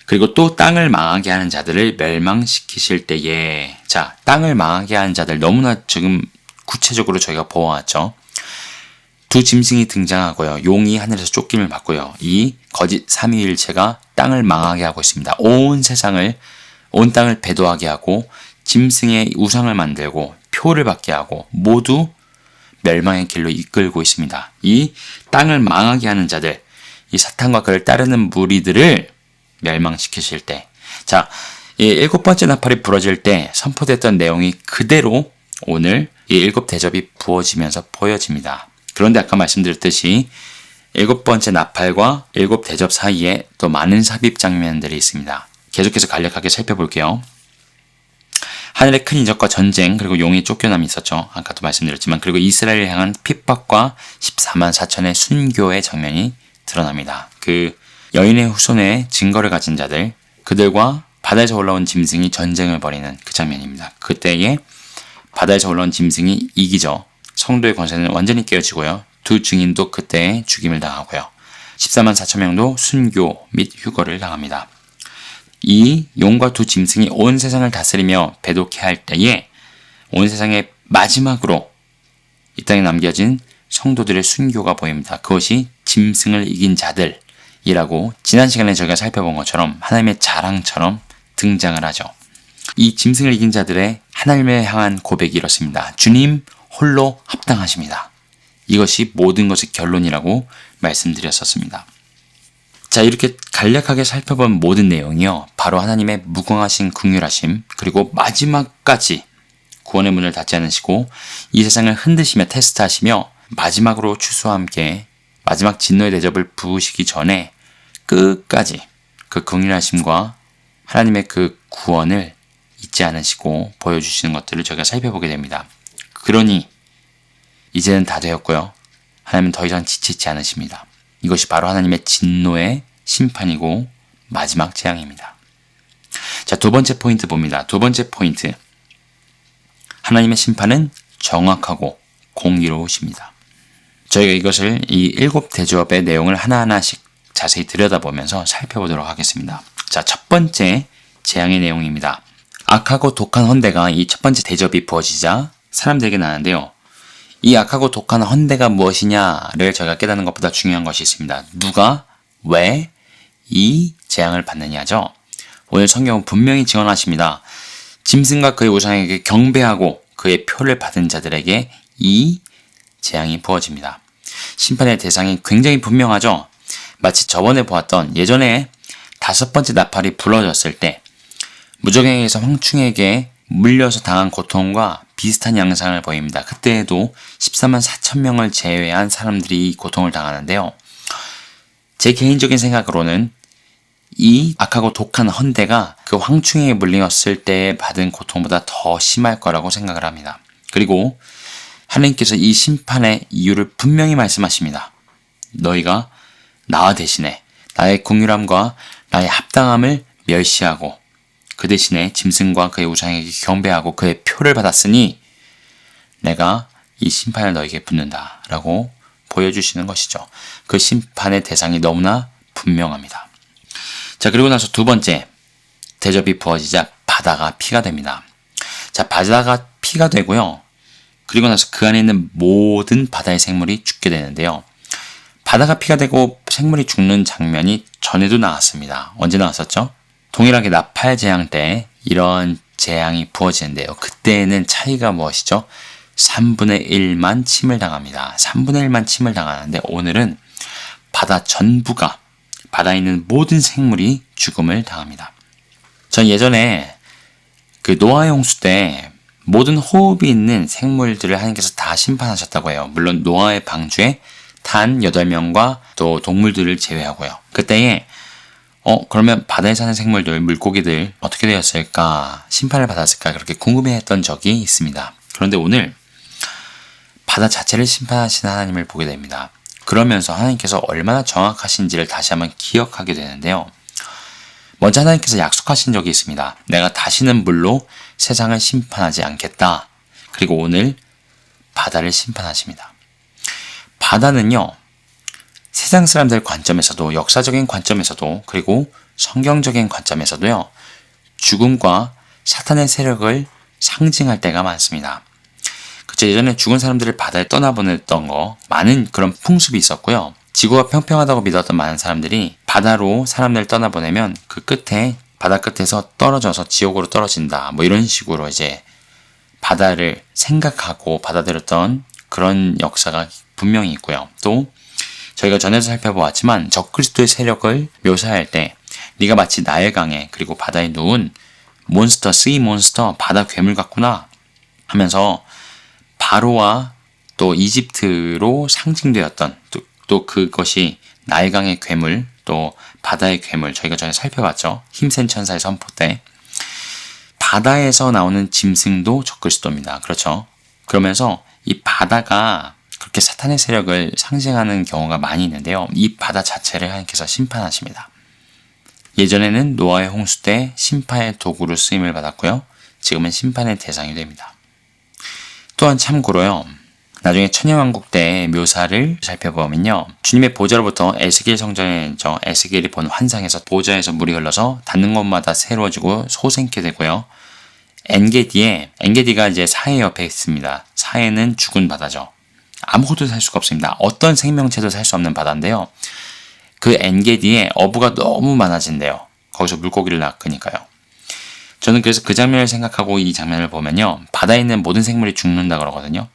S1: 그리고 또 땅을 망하게 하는 자들을 멸망시키실 때에, 자, 땅을 망하게 하는 자들 너무나 지금 구체적으로 저희가 보아왔죠. 두 짐승이 등장하고요. 용이 하늘에서 쫓김을 받고요. 이 거짓 삼위일체가 땅을 망하게 하고 있습니다. 온 땅을 배도하게 하고 짐승의 우상을 만들고 표를 받게 하고 모두 멸망의 길로 이끌고 있습니다. 이 땅을 망하게 하는 자들, 이 사탄과 그를 따르는 무리들을 멸망시키실 때, 자, 이 7번째 나팔이 부러질 때 선포됐던 내용이 그대로 오늘 이 7대접이 부어지면서 보여집니다. 그런데 아까 말씀드렸듯이 7번째 나팔과 7대접 사이에 또 많은 삽입 장면들이 있습니다. 계속해서 간략하게 살펴볼게요. 하늘의 큰 이적과 전쟁, 그리고 용이 쫓겨남이 있었죠. 아까도 말씀드렸지만, 그리고 이스라엘을 향한 핍박과 14만 4천의 순교의 장면이 드러납니다. 그 여인의 후손의 증거를 가진 자들, 그들과 바다에서 올라온 짐승이 전쟁을 벌이는 그 장면입니다. 그때에 바다에서 올라온 짐승이 이기죠. 성도의 권세는 완전히 깨어지고요. 두 증인도 그때 죽임을 당하고요. 14만 4천 명도 순교 및 휴거를 당합니다. 이 용과 두 짐승이 온 세상을 다스리며 배독해 할 때에 온 세상의 마지막으로 이 땅에 남겨진 성도들의 순교가 보입니다. 그것이 짐승을 이긴 자들이라고 지난 시간에 저희가 살펴본 것처럼 하나님의 자랑처럼 등장을 하죠. 이 짐승을 이긴 자들의 하나님을 향한 고백이 이렇습니다. 주님 홀로 합당하십니다. 이것이 모든 것의 결론이라고 말씀드렸었습니다. 자, 이렇게 간략하게 살펴본 모든 내용이요, 바로 하나님의 무궁하신 긍휼하심, 그리고 마지막까지 구원의 문을 닫지 않으시고 이 세상을 흔드시며 테스트하시며 마지막으로 추수와 함께 마지막 진노의 대접을 부으시기 전에 끝까지 그 긍휼하심과 하나님의 그 구원을 잊지 않으시고 보여주시는 것들을 저희가 살펴보게 됩니다. 그러니 이제는 다 되었고요. 하나님은 더 이상 지치지 않으십니다. 이것이 바로 하나님의 진노의 심판이고 마지막 재앙입니다. 자, 두 번째 포인트 봅니다. 두 번째 포인트. 하나님의 심판은 정확하고 공의로우십니다. 저희가 이것을 이 7대접의 내용을 하나하나씩 자세히 들여다보면서 살펴보도록 하겠습니다. 자, 첫 번째 재앙의 내용입니다. 악하고 독한 헌대가 이 첫 번째 대접이 부어지자 사람들에게 나는데요. 이 악하고 독한 헌대가 무엇이냐를 저희가 깨닫는 것보다 중요한 것이 있습니다. 누가 왜 이 재앙을 받느냐죠. 오늘 성경은 분명히 증언하십니다. 짐승과 그의 우상에게 경배하고 그의 표를 받은 자들에게 이 재앙이 부어집니다. 심판의 대상이 굉장히 분명하죠. 마치 저번에 보았던 예전에 5번째 나팔이 불어졌을 때 무적행에서 황충에게 물려서 당한 고통과 비슷한 양상을 보입니다. 그때에도 14만 4천 명을 제외한 사람들이 이 고통을 당하는데요. 제 개인적인 생각으로는 이 악하고 독한 헌대가 그 황충에게 물렸을 때 받은 고통보다 더 심할 거라고 생각을 합니다. 그리고 하나님께서 이 심판의 이유를 분명히 말씀하십니다. 너희가 나와 대신에 나의 긍휼함과 나의 합당함을 멸시하고 그 대신에 짐승과 그의 우상에게 경배하고 그의 표를 받았으니 내가 이 심판을 너에게 붓는다 라고 보여주시는 것이죠. 그 심판의 대상이 너무나 분명합니다. 자, 그리고 나서 두 번째, 대접이 부어지자 바다가 피가 됩니다. 자, 바다가 피가 되고요. 그리고 나서 그 안에 있는 모든 바다의 생물이 죽게 되는데요. 바다가 피가 되고 생물이 죽는 장면이 전에도 나왔습니다. 언제 나왔었죠? 동일하게 나팔 재앙 때 이런 재앙이 부어지는데요. 그때는 차이가 무엇이죠? 3분의 1만 침을 당합니다. 3분의 1만 침을 당하는데 오늘은 바다 전부가, 바다에 있는 모든 생물이 죽음을 당합니다. 전 예전에 그 노아의 홍수 때 모든 호흡이 있는 생물들을 하나님께서 다 심판하셨다고 해요. 물론 노아의 방주에 단 8명과 또 동물들을 제외하고요. 그때에 그러면 바다에 사는 생물들, 물고기들 어떻게 되었을까? 심판을 받았을까? 그렇게 궁금해했던 적이 있습니다. 그런데 오늘 바다 자체를 심판하시는 하나님을 보게 됩니다. 그러면서 하나님께서 얼마나 정확하신지를 다시 한번 기억하게 되는데요. 먼저 하나님께서 약속하신 적이 있습니다. 내가 다시는 물로 세상을 심판하지 않겠다. 그리고 오늘 바다를 심판하십니다. 바다는요, 세상 사람들 관점에서도, 역사적인 관점에서도, 그리고 성경적인 관점에서도요, 죽음과 사탄의 세력을 상징할 때가 많습니다. 그쵸, 예전에 죽은 사람들을 바다에 떠나보냈던 거, 많은 그런 풍습이 있었고요. 지구가 평평하다고 믿었던 많은 사람들이 바다로 사람들을 떠나보내면 그 끝에, 바다 끝에서 떨어져서 지옥으로 떨어진다. 뭐 이런 식으로 이제 바다를 생각하고 받아들였던 그런 역사가 분명히 있고요. 또 저희가 전에도 살펴보았지만 적그리스도의 세력을 묘사할 때 네가 마치 나일강에 그리고 바다에 누운 몬스터, sea 몬스터, 바다 괴물 같구나 하면서 바로와 또 이집트로 상징되었던 또 그것이 나일강의 괴물, 또 바다의 괴물, 저희가 전에 살펴봤죠. 힘센 천사의 선포 때 바다에서 나오는 짐승도 적그리스도입니다. 그렇죠. 그러면서 이 바다가 그렇게 사탄의 세력을 상징하는 경우가 많이 있는데요. 이 바다 자체를 하나님께서 심판하십니다. 예전에는 노아의 홍수 때 심판의 도구로 쓰임을 받았고요. 지금은 심판의 대상이 됩니다. 또한 참고로요. 나중에 천년왕국 때의 묘사를 살펴보면요. 주님의 보좌로부터 에스겔 성전에서 에스겔이 본 환상에서 보좌에서 물이 흘러서 닿는 곳마다 새로워지고 솟생케 되고요. 엔게디가 이제 사해 옆에 있습니다. 사해는 죽은 바다죠. 아무것도 살 수가 없습니다. 어떤 생명체도 살 수 없는 바다인데요. 그 엔게디에 어부가 너무 많아진대요. 거기서 물고기를 낚으니까요. 저는 그래서 그 장면을 생각하고 이 장면을 보면요. 바다에 있는 모든 생물이 죽는다 그러거든요.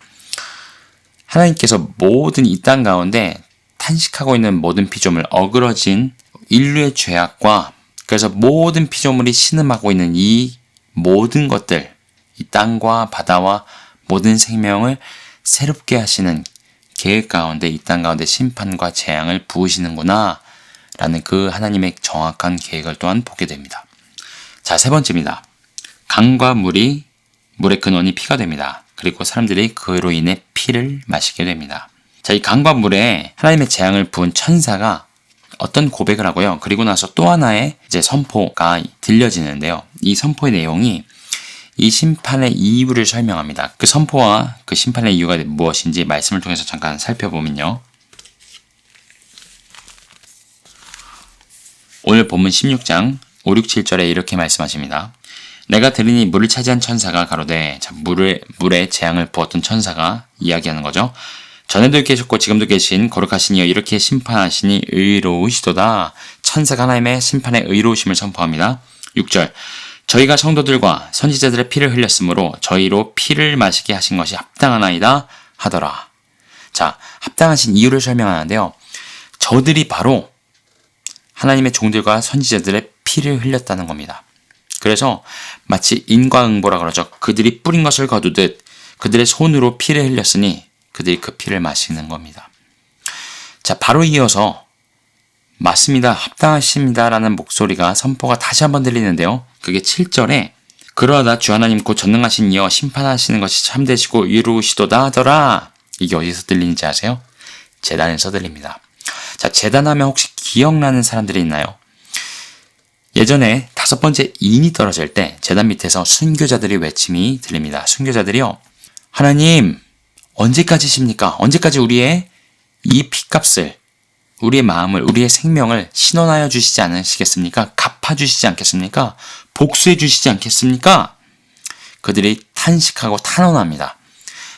S1: 하나님께서 모든 이 땅 가운데 탄식하고 있는 모든 피조물, 어그러진 인류의 죄악과 그래서 모든 피조물이 신음하고 있는 이 모든 것들, 이 땅과 바다와 모든 생명을 새롭게 하시는 계획 가운데 이 땅 가운데 심판과 재앙을 부으시는구나 라는 그 하나님의 정확한 계획을 또한 보게 됩니다. 자, 세 번째입니다. 강과 물의 근원이 피가 됩니다. 그리고 사람들이 그로 인해 피를 마시게 됩니다. 자, 이 강과 물에 하나님의 재앙을 부은 천사가 어떤 고백을 하고요. 그리고 나서 또 하나의 이제 선포가 들려지는데요. 이 선포의 내용이 이 심판의 이유를 설명합니다. 그 선포와 그 심판의 이유가 무엇인지 말씀을 통해서 잠깐 살펴보면요. 오늘 본문 16장 5, 6, 7절에 이렇게 말씀하십니다. 내가 들으니 물을 차지한 천사가 가로되, 물에 재앙을 부었던 천사가 이야기하는 거죠. 전에도 계셨고 지금도 계신 거룩하신 이여 이렇게 심판하시니 의로우시도다. 천사가 하나님의 심판의 의로우심을 선포합니다. 6절 저희가 성도들과 선지자들의 피를 흘렸으므로 저희로 피를 마시게 하신 것이 합당하나이다 하더라. 자, 합당하신 이유를 설명하는데요. 저들이 바로 하나님의 종들과 선지자들의 피를 흘렸다는 겁니다. 그래서 마치 인과응보라 그러죠. 그들이 뿌린 것을 거두듯 그들의 손으로 피를 흘렸으니 그들이 그 피를 마시는 겁니다. 자, 바로 이어서 맞습니다. 합당하십니다. 라는 목소리가 선포가 다시 한번 들리는데요. 그게 7절에 그러하다 주 하나님 곧 전능하신 이여 심판하시는 것이 참되시고 의로우시도다 하더라. 이게 어디서 들리는지 아세요? 제단에서 들립니다. 자, 제단하면 혹시 기억나는 사람들이 있나요? 예전에 5번째 인이 떨어질 때 제단 밑에서 순교자들의 외침이 들립니다. 순교자들이요. 하나님, 언제까지십니까? 언제까지 우리의 이 피값을, 우리의 마음을, 우리의 생명을 신원하여 주시지 않으시겠습니까? 갚아주시지 않겠습니까? 복수해 주시지 않겠습니까? 그들이 탄식하고 탄원합니다.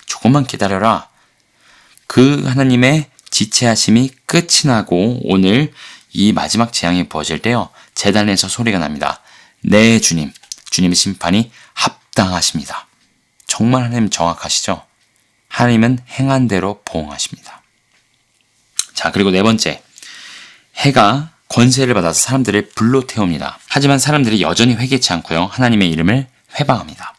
S1: 조금만 기다려라. 그 하나님의 지체하심이 끝이 나고 오늘 이 마지막 재앙이 부어질 때요. 제단에서 소리가 납니다. 네, 주님. 주님의 심판이 합당하십니다. 정말 하나님 정확하시죠? 하나님은 행한 대로 보응하십니다. 자, 그리고 4번째. 해가 권세를 받아서 사람들을 불로 태웁니다. 하지만 사람들이 여전히 회개치 않고요. 하나님의 이름을 회방합니다.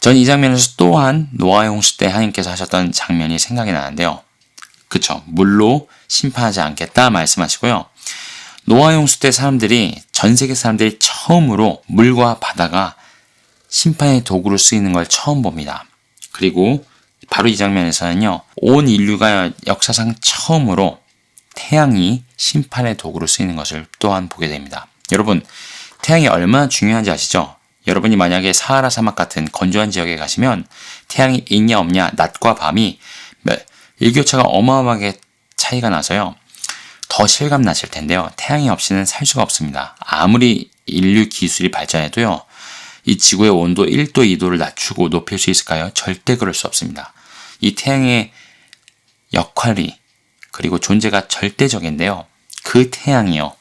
S1: 전 이 장면에서 또한 노아의 홍수 때 하나님께서 하셨던 장면이 생각이 나는데요. 그쵸. 물로 심판하지 않겠다 말씀하시고요. 노아의 홍수 때 사람들이, 전 세계 사람들이 처음으로 물과 바다가 심판의 도구로 쓰이는 걸 처음 봅니다. 그리고 바로 이 장면에서는요. 온 인류가 역사상 처음으로 태양이 심판의 도구로 쓰이는 것을 또한 보게 됩니다. 여러분, 태양이 얼마나 중요한지 아시죠? 여러분이 만약에 사하라 사막 같은 건조한 지역에 가시면 태양이 있냐 없냐, 낮과 밤이 일교차가 어마어마하게 차이가 나서요. 더 실감 나실 텐데요. 태양이 없이는 살 수가 없습니다. 아무리 인류 기술이 발전해도요. 이 지구의 온도 1도, 2도를 낮추고 높일 수 있을까요? 절대 그럴 수 없습니다. 이 태양의 역할이, 그리고 존재가 절대적인데요. 그 태양이요.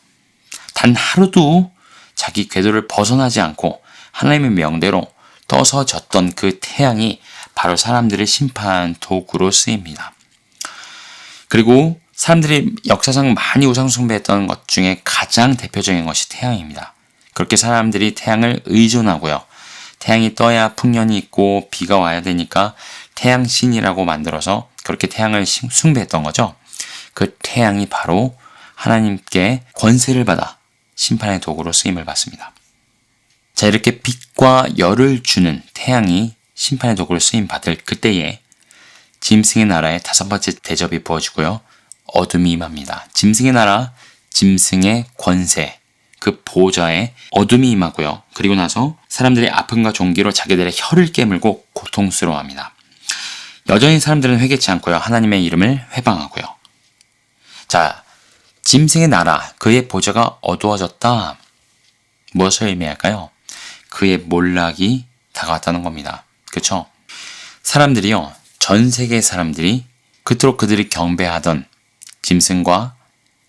S1: 단 하루도 자기 궤도를 벗어나지 않고 하나님의 명대로 떠서 졌던 그 태양이 바로 사람들을 심판하는 도구로 쓰입니다. 그리고 사람들이 역사상 많이 우상 숭배했던 것 중에 가장 대표적인 것이 태양입니다. 그렇게 사람들이 태양을 의존하고요. 태양이 떠야 풍년이 있고 비가 와야 되니까 태양신이라고 만들어서 그렇게 태양을 숭배했던 거죠. 그 태양이 바로 하나님께 권세를 받아 심판의 도구로 쓰임을 받습니다. 자, 이렇게 빛과 열을 주는 태양이 심판의 도구로 쓰임 받을 그때에 짐승의 나라의 5번째 대접이 부어지고요. 어둠이 임합니다. 짐승의 나라, 짐승의 권세, 그 보좌에 어둠이 임하고요. 그리고 나서 사람들이 아픔과 종기로 자기들의 혀를 깨물고 고통스러워합니다. 여전히 사람들은 회개치 않고요. 하나님의 이름을 회방하고요. 자, 짐승의 나라, 그의 보좌가 어두워졌다. 무엇을 의미할까요? 그의 몰락이 다가왔다는 겁니다. 그렇죠? 사람들이요. 전 세계 사람들이 그토록 그들이 경배하던 짐승과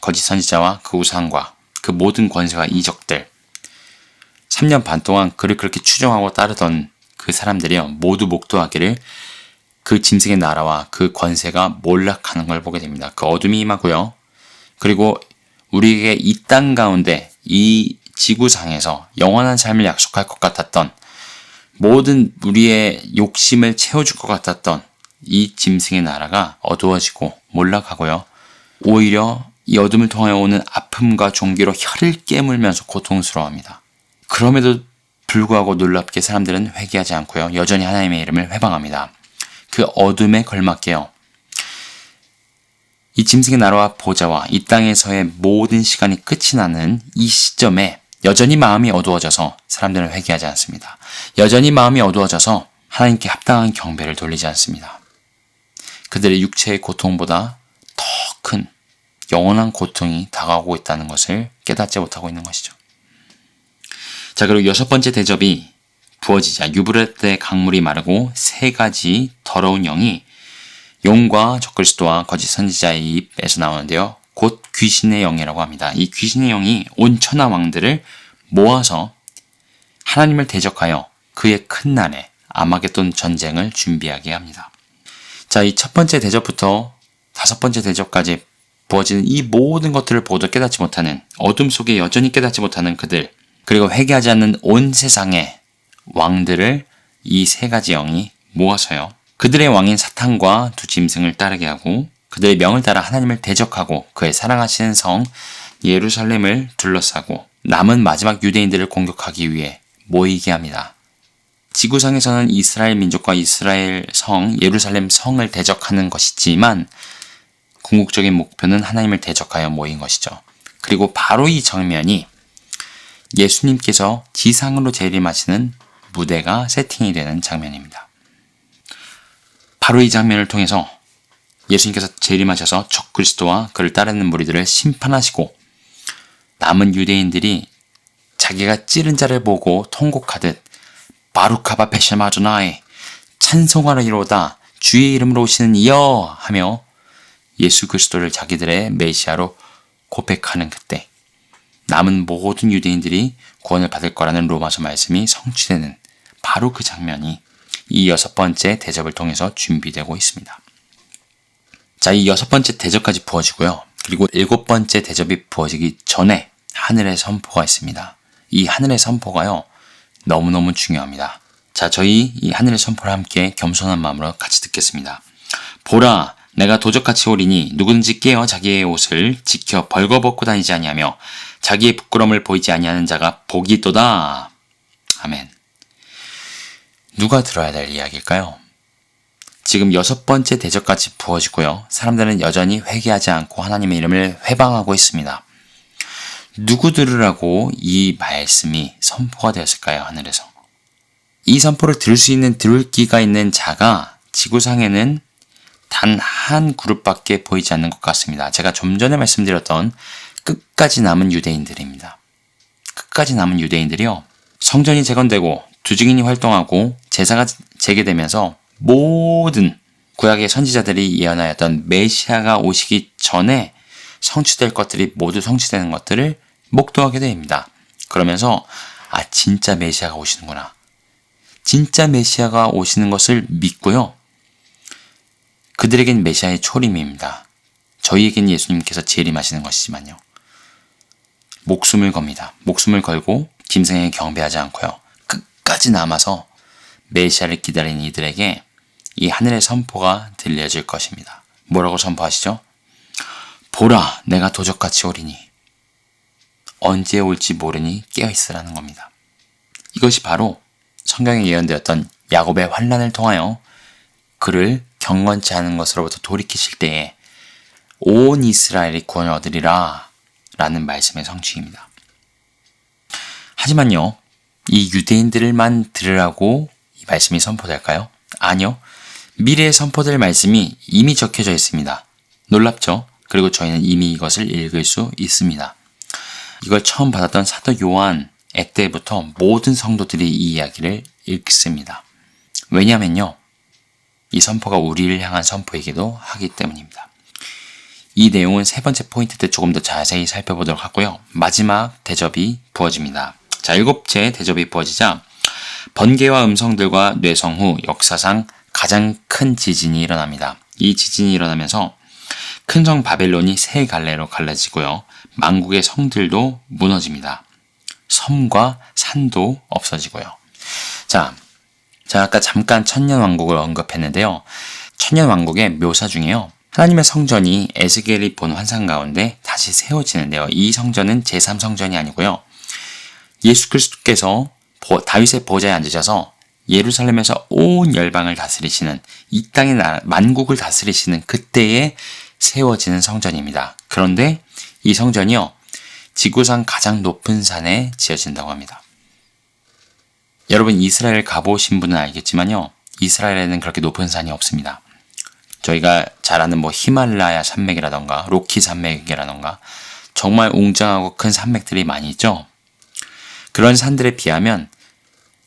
S1: 거짓 선지자와 그 우상과 그 모든 권세와 이적들, 3년 반 동안 그를 그렇게 추종하고 따르던 그 사람들이요. 모두 목도하기를 그 짐승의 나라와 그 권세가 몰락하는 걸 보게 됩니다. 그 어둠이 임하고요. 그리고 우리에게 이 땅 가운데 이 지구상에서 영원한 삶을 약속할 것 같았던, 모든 우리의 욕심을 채워줄 것 같았던 이 짐승의 나라가 어두워지고 몰락하고요. 오히려 이 어둠을 통하여 오는 아픔과 종기로 혀를 깨물면서 고통스러워합니다. 그럼에도 불구하고 놀랍게 사람들은 회개하지 않고요. 여전히 하나님의 이름을 회방합니다. 그 어둠에 걸맞게요. 이 짐승의 나라와 보좌와 이 땅에서의 모든 시간이 끝이 나는 이 시점에 여전히 마음이 어두워져서 사람들은 회개하지 않습니다. 여전히 마음이 어두워져서 하나님께 합당한 경배를 돌리지 않습니다. 그들의 육체의 고통보다 더 큰 영원한 고통이 다가오고 있다는 것을 깨닫지 못하고 있는 것이죠. 자, 그리고 6번째 대접이 부어지자 유브라데 강물이 마르고 3가지 더러운 영이 용과 적그리스도와 거짓 선지자의 입에서 나오는데요. 곧 귀신의 영이라고 합니다. 이 귀신의 영이 온 천하 왕들을 모아서 하나님을 대적하여 그의 큰 날에 아마겟돈 전쟁을 준비하게 합니다. 자, 이 첫 번째 대접부터 5번째 대접까지 부어지는 이 모든 것들을 보도 깨닫지 못하는, 어둠 속에 여전히 깨닫지 못하는 그들, 그리고 회개하지 않는 온 세상의 왕들을 이 3가지 영이 모아서요. 그들의 왕인 사탄과 두 짐승을 따르게 하고 그들의 명을 따라 하나님을 대적하고 그의 사랑하시는 성 예루살렘을 둘러싸고 남은 마지막 유대인들을 공격하기 위해 모이게 합니다. 지구상에서는 이스라엘 민족과 이스라엘 성, 예루살렘 성을 대적하는 것이지만 궁극적인 목표는 하나님을 대적하여 모인 것이죠. 그리고 바로 이 장면이 예수님께서 지상으로 재림하시는 무대가 세팅이 되는 장면입니다. 바로 이 장면을 통해서 예수님께서 재림하셔서 적그리스도와 그를 따르는 무리들을 심판하시고 남은 유대인들이 자기가 찌른 자를 보고 통곡하듯 바루카바 베샤마조나에 찬송하리로다 주의 이름으로 오시는 이여 하며 예수 그리스도를 자기들의 메시아로 고백하는 그때 남은 모든 유대인들이 구원을 받을 거라는 로마서 말씀이 성취되는 바로 그 장면이 이 6번째 대접을 통해서 준비되고 있습니다. 자, 이 6번째 대접까지 부어지고요. 그리고 7번째 대접이 부어지기 전에 하늘의 선포가 있습니다. 이 하늘의 선포가요, 너무너무 중요합니다. 자, 저희 이 하늘의 선포를 함께 겸손한 마음으로 같이 듣겠습니다. 보라, 내가 도적같이 오리니 누구든지 깨어 자기의 옷을 지켜 벌거벗고 다니지 아니하며 자기의 부끄러움을 보이지 아니하는 자가 복이 있도다. 아멘. 누가 들어야 될 이야기일까요? 지금 6번째 대접까지 부어지고요. 사람들은 여전히 회개하지 않고 하나님의 이름을 회방하고 있습니다. 누구 들으라고 이 말씀이 선포가 되었을까요? 하늘에서. 이 선포를 들을 수 있는 들을 귀가 있는 자가 지구상에는 단 한 그룹밖에 보이지 않는 것 같습니다. 제가 좀 전에 말씀드렸던 끝까지 남은 유대인들입니다. 끝까지 남은 유대인들이요. 성전이 재건되고 두 증인이 활동하고 제사가 재개되면서 모든 구약의 선지자들이 예언하였던 메시아가 오시기 전에 성취될 것들이 모두 성취되는 것들을 목도하게 됩니다. 그러면서 진짜 메시아가 오시는구나. 진짜 메시아가 오시는 것을 믿고요. 그들에겐 메시아의 초림입니다. 저희에겐 예수님께서 재림하시는 것이지만요. 목숨을 겁니다. 목숨을 걸고 짐승에게 경배하지 않고요. 끝까지 남아서 메시아를 기다리는 이들에게 이 하늘의 선포가 들려질 것입니다. 뭐라고 선포하시죠? 보라, 내가 도적같이 오리니 언제 올지 모르니 깨어있으라는 겁니다. 이것이 바로 성경에 예언되었던 야곱의 환난을 통하여 그를 경건치 않은 것으로부터 돌이키실 때에 온 이스라엘이 구원을 얻으리라 라는 말씀의 성취입니다. 하지만요, 이 유대인들만 들으라고 이 말씀이 선포될까요? 아니요. 미래에 선포될 말씀이 이미 적혀져 있습니다. 놀랍죠? 그리고 저희는 이미 이것을 읽을 수 있습니다. 이걸 처음 받았던 사도 요한 때부터 모든 성도들이 이 이야기를 읽습니다. 왜냐면요, 이 선포가 우리를 향한 선포이기도 하기 때문입니다. 이 내용은 세 번째 포인트 때 조금 더 자세히 살펴보도록 하고요. 마지막 대접이 부어집니다. 자, 7째 대접이 부어지자 번개와 음성들과 뇌성 후 역사상 가장 큰 지진이 일어납니다. 이 지진이 일어나면서 큰 성 바벨론이 세 갈래로 갈라지고요. 만국의 성들도 무너집니다. 섬과 산도 없어지고요. 자, 제가 아까 잠깐 천년왕국을 언급했는데요. 천년왕국의 묘사 중에요. 하나님의 성전이 에스겔이 본 환상 가운데 다시 세워지는데요. 이 성전은 제3성전이 아니고요. 예수 그리스도께서 다윗의 보좌에 앉으셔서 예루살렘에서 온 열방을 다스리시는, 이 땅의 만국을 다스리시는 그때에 세워지는 성전입니다. 그런데 이 성전이요, 지구상 가장 높은 산에 지어진다고 합니다. 여러분, 이스라엘 가보신 분은 알겠지만요, 이스라엘에는 그렇게 높은 산이 없습니다. 저희가 잘 아는 히말라야 산맥이라던가 로키 산맥이라던가 정말 웅장하고 큰 산맥들이 많이 있죠. 그런 산들에 비하면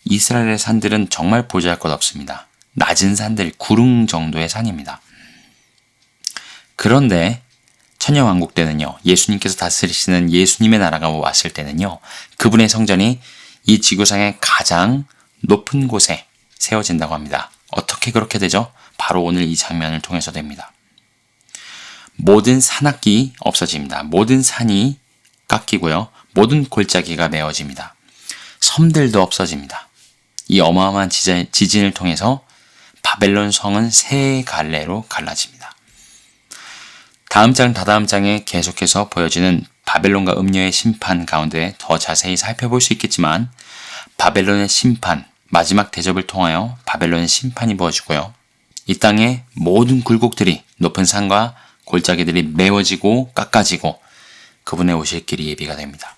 S1: 이스라엘의 산들은 정말 보잘것 없습니다. 낮은 산들, 구릉 정도의 산입니다. 그런데 천년왕국 때는요, 예수님께서 다스리시는 예수님의 나라가 왔을 때는요, 그분의 성전이 이 지구상의 가장 높은 곳에 세워진다고 합니다. 어떻게 그렇게 되죠? 바로 오늘 이 장면을 통해서 됩니다. 모든 산악기 없어집니다. 모든 산이 깎이고요. 모든 골짜기가 메워집니다. 섬들도 없어집니다. 이 어마어마한 지진을 통해서 바벨론 성은 세 갈래로 갈라집니다. 다음 장, 다다음 장에 계속해서 보여지는 바벨론과 음녀의 심판 가운데 더 자세히 살펴볼 수 있겠지만, 바벨론의 심판, 마지막 대접을 통하여 바벨론의 심판이 부어지고요. 이 땅의 모든 굴곡들이, 높은 산과 골짜기들이 메워지고 깎아지고 그분의 오실 길이 예비가 됩니다.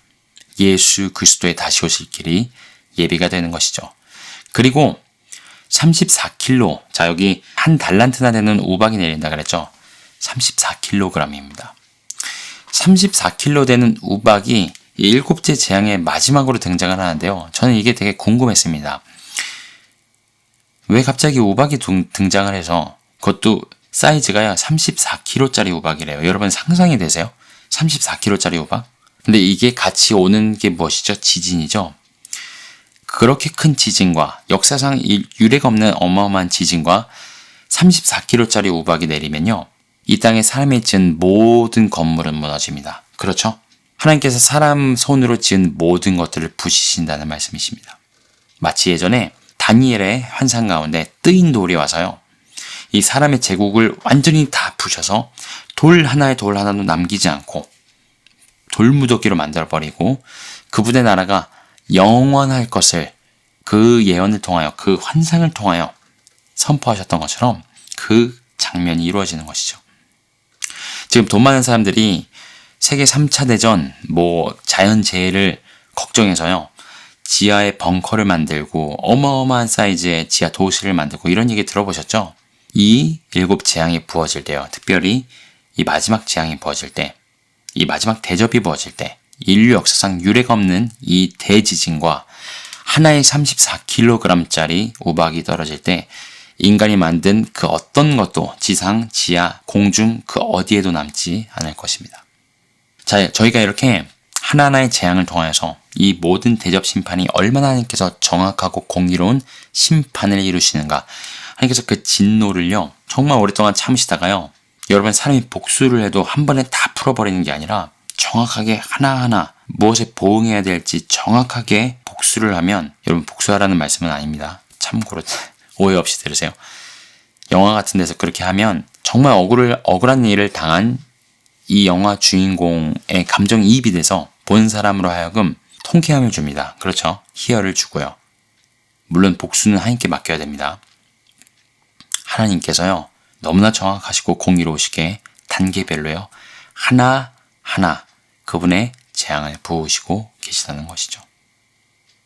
S1: 예수 그리스도의 다시 오실 길이 예비가 되는 것이죠. 그리고 34kg, 자 여기 한 달란트나 되는 우박이 내린다 그랬죠. 34kg입니다. 34kg 되는 우박이 일곱째 재앙의 마지막으로 등장을 하는데요. 저는 이게 되게 궁금했습니다. 왜 갑자기 우박이 등장을 해서 그것도 사이즈가요 34kg짜리 우박이래요. 여러분 상상이 되세요? 34kg짜리 우박? 근데 이게 같이 오는 게 무엇이죠? 지진이죠. 그렇게 큰 지진과 역사상 유례가 없는 어마어마한 지진과 34kg짜리 우박이 내리면요. 이 땅에 사람이 지은 모든 건물은 무너집니다. 그렇죠? 하나님께서 사람 손으로 지은 모든 것들을 부시신다는 말씀이십니다. 마치 예전에 다니엘의 환상 가운데 뜨인 돌이 와서요. 이 사람의 제국을 완전히 다 부셔서 돌 하나도 남기지 않고 돌무더기로 만들어버리고 그분의 나라가 영원할 것을 그 예언을 통하여 그 환상을 통하여 선포하셨던 것처럼 그 장면이 이루어지는 것이죠. 지금 돈 많은 사람들이 세계 3차 대전, 자연재해를 걱정해서요. 지하에 벙커를 만들고 어마어마한 사이즈의 지하 도시를 만들고 이런 얘기 들어보셨죠? 이 7재앙이 부어질 때요. 특별히 이 마지막 재앙이 부어질 때, 이 마지막 대접이 부어질 때 인류 역사상 유례가 없는 이 대지진과 하나의 34kg짜리 우박이 떨어질 때 인간이 만든 그 어떤 것도 지상, 지하, 공중 그 어디에도 남지 않을 것입니다. 자, 저희가 이렇게 하나하나의 재앙을 통하여서 이 모든 대접 심판이 얼마나 하나님께서 정확하고 공의로운 심판을 이루시는가. 하나님께서 그 진노를요, 정말 오랫동안 참으시다가요, 여러분 사람이 복수를 해도 한 번에 다 풀어버리는 게 아니라 정확하게 하나하나 무엇에 보응해야 될지 정확하게 복수를 하면, 여러분 복수하라는 말씀은 아닙니다. 참고로 오해 없이 들으세요. 영화 같은 데서 그렇게 하면 정말 억울한 일을 당한 이 영화 주인공의 감정이입이 돼서 본 사람으로 하여금 통쾌함을 줍니다. 그렇죠? 희열을 주고요. 물론 복수는 하나님께 맡겨야 됩니다. 하나님께서요, 너무나 정확하시고 공의로우시게 단계별로요, 하나하나 그분의 재앙을 부으시고 계시다는 것이죠.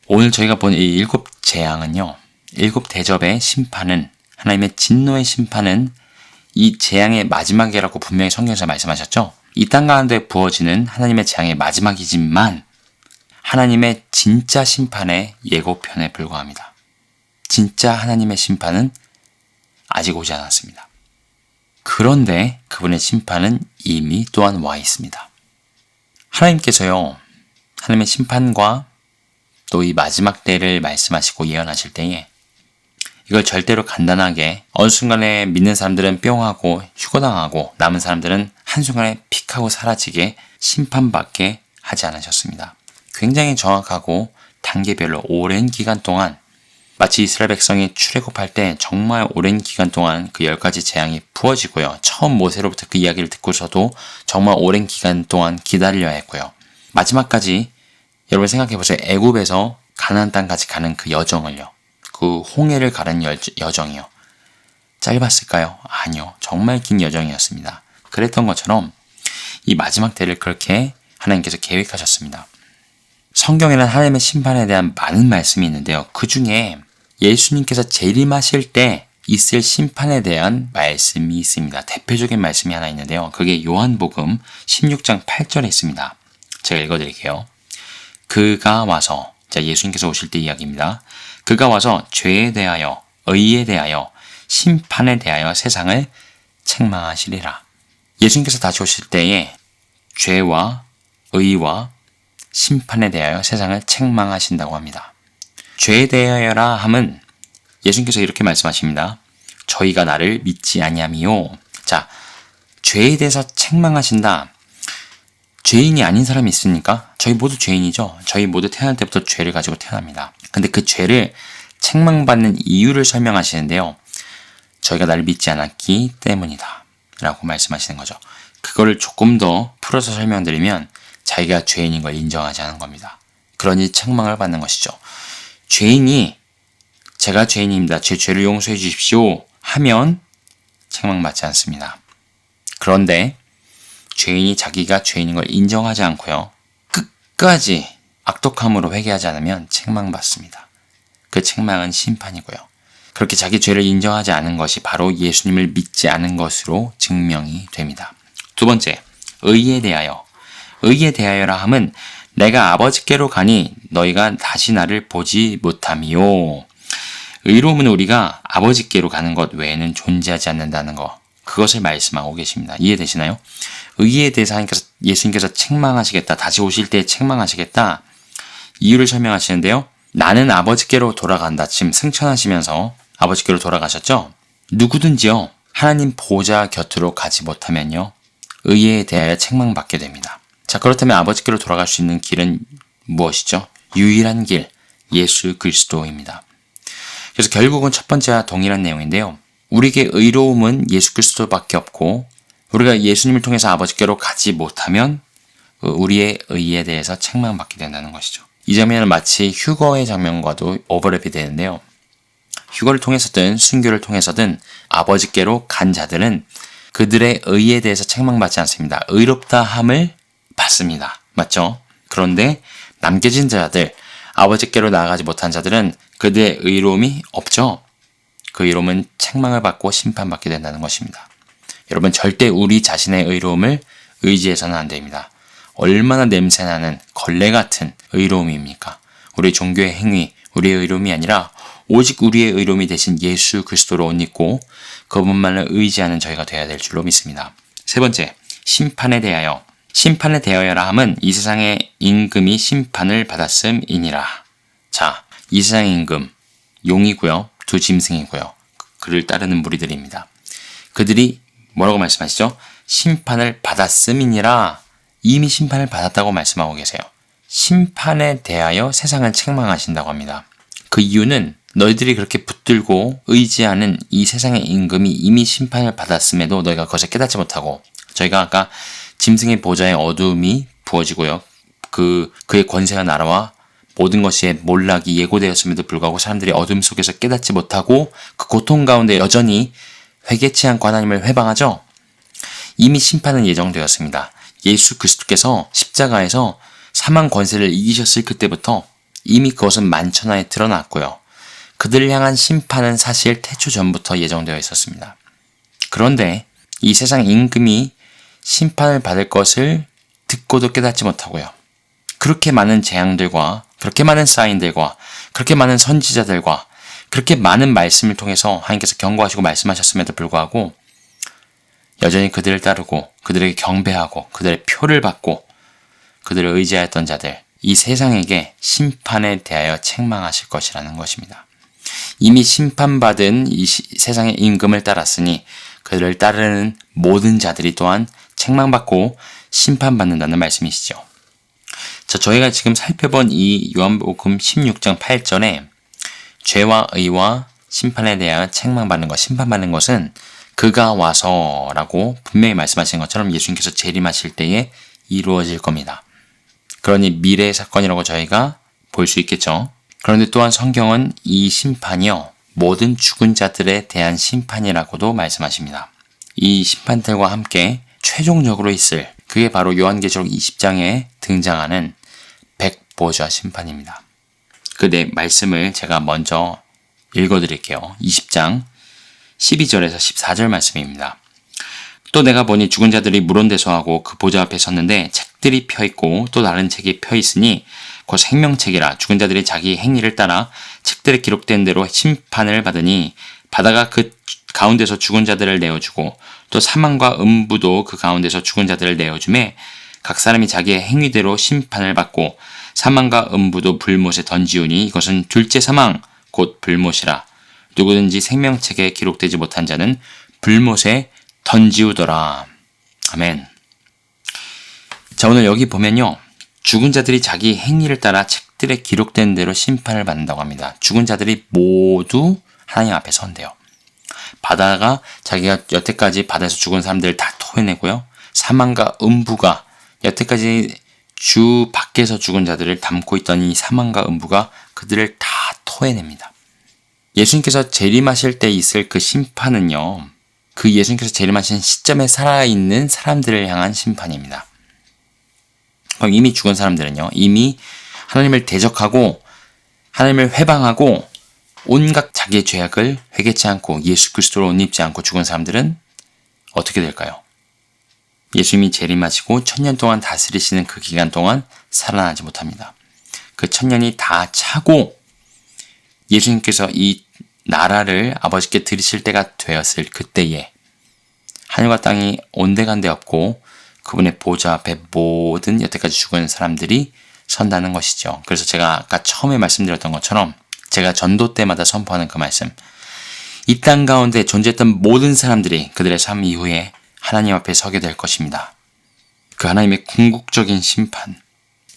S1: 오늘 저희가 본 이 7재앙은요, 7대접의 심판은, 하나님의 진노의 심판은 이 재앙의 마지막이라고 분명히 성경에서 말씀하셨죠. 이 땅 가운데 부어지는 하나님의 재앙의 마지막이지만 하나님의 진짜 심판의 예고편에 불과합니다. 진짜 하나님의 심판은 아직 오지 않았습니다. 그런데 그분의 심판은 이미 또한 와 있습니다. 하나님께서요, 하나님의 심판과 또 이 마지막 때를 말씀하시고 예언하실 때에 이걸 절대로 간단하게 어느 순간에 믿는 사람들은 뿅하고 휴거당하고 남은 사람들은 한순간에 픽하고 사라지게 심판받게 하지 않으셨습니다. 굉장히 정확하고 단계별로 오랜 기간 동안, 마치 이스라엘 백성이 출애굽할 때 정말 오랜 기간 동안 그 10가지 재앙이 부어지고요. 처음 모세로부터 그 이야기를 듣고서도 정말 오랜 기간 동안 기다려야 했고요. 마지막까지 여러분 생각해보세요. 애굽에서 가나안 땅까지 가는 그 여정을요. 그 홍해를 가른 여정이요. 짧았을까요? 아니요. 정말 긴 여정이었습니다. 그랬던 것처럼 이 마지막 때를 그렇게 하나님께서 계획하셨습니다. 성경에는 하나님의 심판에 대한 많은 말씀이 있는데요. 그 중에 예수님께서 재림하실 때 있을 심판에 대한 말씀이 있습니다. 대표적인 말씀이 하나 있는데요. 그게 요한복음 16장 8절에 있습니다. 제가 읽어드릴게요. 그가 와서, 자, 예수님께서 오실 때 이야기입니다. 그가 와서 죄에 대하여, 의에 대하여, 심판에 대하여 세상을 책망하시리라. 예수님께서 다시 오실 때에 죄와 의와 심판에 대하여 세상을 책망하신다고 합니다. 죄에 대하여라 함은 예수님께서 이렇게 말씀하십니다. 저희가 나를 믿지 아니함이요. 자, 죄에 대해서 책망하신다. 죄인이 아닌 사람이 있습니까? 저희 모두 죄인이죠. 저희 모두 태어날 때부터 죄를 가지고 태어납니다. 근데 그 죄를 책망받는 이유를 설명하시는데요. 저희가 나를 믿지 않았기 때문이다 라고 말씀하시는 거죠. 그거를 조금 더 풀어서 설명드리면 자기가 죄인인 걸 인정하지 않은 겁니다. 그러니 책망을 받는 것이죠. 죄인이 제가 죄인입니다. 제 죄를 용서해 주십시오 하면 책망받지 않습니다. 그런데 죄인이 자기가 죄인인 걸 인정하지 않고요. 끝까지 악독함으로 회개하지 않으면 책망받습니다. 그 책망은 심판이고요. 그렇게 자기 죄를 인정하지 않은 것이 바로 예수님을 믿지 않은 것으로 증명이 됩니다. 두 번째, 의에 대하여. 의에 대하여라 함은 내가 아버지께로 가니 너희가 다시 나를 보지 못함이요. 의로움은 우리가 아버지께로 가는 것 외에는 존재하지 않는다는 것, 그것을 말씀하고 계십니다. 이해되시나요? 의에 대해서 예수님께서 책망하시겠다, 다시 오실 때 책망하시겠다, 이유를 설명하시는데요. 나는 아버지께로 돌아간다. 지금 승천하시면서 아버지께로 돌아가셨죠? 누구든지요, 하나님 보좌 곁으로 가지 못하면요, 의에 대하여 책망받게 됩니다. 자, 그렇다면 아버지께로 돌아갈 수 있는 길은 무엇이죠? 유일한 길, 예수 그리스도입니다. 그래서 결국은 첫 번째와 동일한 내용인데요. 우리에게 의로움은 예수 그리스도밖에 없고, 우리가 예수님을 통해서 아버지께로 가지 못하면 우리의 의에 대해서 책망받게 된다는 것이죠. 이 장면은 마치 휴거의 장면과도 오버랩이 되는데요. 휴거를 통해서든 순교를 통해서든 아버지께로 간 자들은 그들의 의에 대해서 책망받지 않습니다. 의롭다 함을 받습니다. 맞죠? 그런데 남겨진 자들, 아버지께로 나아가지 못한 자들은 그들의 의로움이 없죠. 그 의로움은 책망을 받고 심판받게 된다는 것입니다. 여러분, 절대 우리 자신의 의로움을 의지해서는 안 됩니다. 얼마나 냄새나는 걸레 같은 의로움입니까? 우리 종교의 행위, 우리의 의로움이 아니라 오직 우리의 의로움이 되신 예수 그리스도로 옷 입고 그분만을 의지하는 저희가 되어야 될 줄로 믿습니다. 세 번째, 심판에 대하여. 심판에 대하여라 함은 이 세상의 임금이 심판을 받았음이니라. 자, 이 세상의 임금, 용이고요, 두 짐승이고요, 그를 따르는 무리들입니다. 그들이 뭐라고 말씀하시죠? 심판을 받았음이니라. 이미 심판을 받았다고 말씀하고 계세요. 심판에 대하여 세상을 책망하신다고 합니다. 그 이유는 너희들이 그렇게 붙들고 의지하는 이 세상의 임금이 이미 심판을 받았음에도 너희가 그것을 깨닫지 못하고, 저희가 아까 짐승의 보좌에 어두움이 부어지고요, 그의 권세가 날아와 모든 것이 몰락이 예고되었음에도 불구하고 사람들이 어둠 속에서 깨닫지 못하고 그 고통 가운데 여전히 회개치 않고 하나님을 회방하죠. 이미 심판은 예정되었습니다. 예수 그리스도께서 십자가에서 사망 권세를 이기셨을 그때부터 이미 그것은 만천하에 드러났고요. 그들을 향한 심판은 사실 태초 전부터 예정되어 있었습니다. 그런데 이 세상 임금이 심판을 받을 것을 듣고도 깨닫지 못하고요, 그렇게 많은 재앙들과 그렇게 많은 사인들과 그렇게 많은 선지자들과 그렇게 많은 말씀을 통해서 하나님께서 경고하시고 말씀하셨음에도 불구하고 여전히 그들을 따르고 그들에게 경배하고 그들의 표를 받고 그들을 의지하였던 자들, 이 세상에게 심판에 대하여 책망하실 것이라는 것입니다. 이미 심판받은 이 세상의 임금을 따랐으니 그들을 따르는 모든 자들이 또한 책망받고 심판받는다는 말씀이시죠. 자, 저희가 지금 살펴본 이 요한복음 16장 8절에 죄와 의와 심판에 대하여 책망받는 것, 심판받는 것은 그가 와서라고 분명히 말씀하신 것처럼 예수님께서 재림하실 때에 이루어질 겁니다. 그러니 미래의 사건이라고 저희가 볼 수 있겠죠. 그런데 또한 성경은 이 심판이요, 모든 죽은 자들에 대한 심판이라고도 말씀하십니다. 이 심판들과 함께 최종적으로 있을, 그게 바로 요한계시록 20장에 등장하는 백보좌 심판입니다. 그 말씀을 제가 먼저 읽어드릴게요. 20장 12절에서 14절 말씀입니다. 또 내가 보니 죽은 자들이 물온대소하고 그 보좌 앞에 섰는데 책들이 펴있고 또 다른 책이 펴있으니 곧 생명책이라. 죽은 자들이 자기 행위를 따라 책들에 기록된 대로 심판을 받으니 바다가 그 가운데서 죽은 자들을 내어주고 또 사망과 음부도 그 가운데서 죽은 자들을 내어주매 각 사람이 자기의 행위대로 심판을 받고 사망과 음부도 불못에 던지우니 이것은 둘째 사망 곧 불못이라. 누구든지 생명책에 기록되지 못한 자는 불못에 던지우더라. 아멘. 자, 오늘 여기 보면요, 죽은 자들이 자기 행위를 따라 책들에 기록된 대로 심판을 받는다고 합니다. 죽은 자들이 모두 하나님 앞에 선대요. 바다가 자기가 여태까지 바다에서 죽은 사람들을 다 토해내고요, 사망과 음부가 여태까지 주 밖에서 죽은 자들을 담고 있던 이 사망과 음부가 그들을 다 토해냅니다. 예수님께서 재림하실 때 있을 그 심판은요, 그 예수님께서 재림하신 시점에 살아있는 사람들을 향한 심판입니다. 그럼 이미 죽은 사람들은요, 이미 하나님을 대적하고 하나님을 회방하고 온갖 자기의 죄악을 회개치 않고 예수 그리스도로 옷 입지 않고 죽은 사람들은 어떻게 될까요? 예수님이 재림하시고 1000년 동안 다스리시는 그 기간 동안 살아나지 못합니다. 그 1000년이 다 차고 예수님께서 이 나라를 아버지께 드리실 때가 되었을 그때에 하늘과 땅이 온데간데 없고 그분의 보좌 앞에 모든 여태까지 죽은 사람들이 선다는 것이죠. 그래서 제가 아까 처음에 말씀드렸던 것처럼 제가 전도 때마다 선포하는 그 말씀, 이 땅 가운데 존재했던 모든 사람들이 그들의 삶 이후에 하나님 앞에 서게 될 것입니다. 그 하나님의 궁극적인 심판,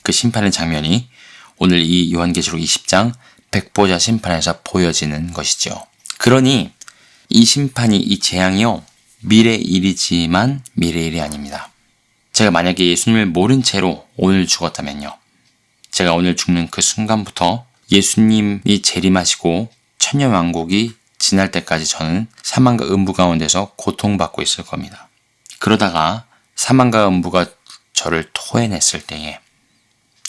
S1: 그 심판의 장면이 오늘 이 요한계시록 20장 백보자 심판에서 보여지는 것이죠. 그러니 이 심판이, 이 재앙이요, 미래 일이지만 미래 일이 아닙니다. 제가 만약에 예수님을 모른 채로 오늘 죽었다면요, 제가 오늘 죽는 그 순간부터 예수님이 재림하시고 천년왕국이 지날 때까지 저는 사망과 음부 가운데서 고통받고 있을 겁니다. 그러다가 사망과 음부가 저를 토해냈을 때에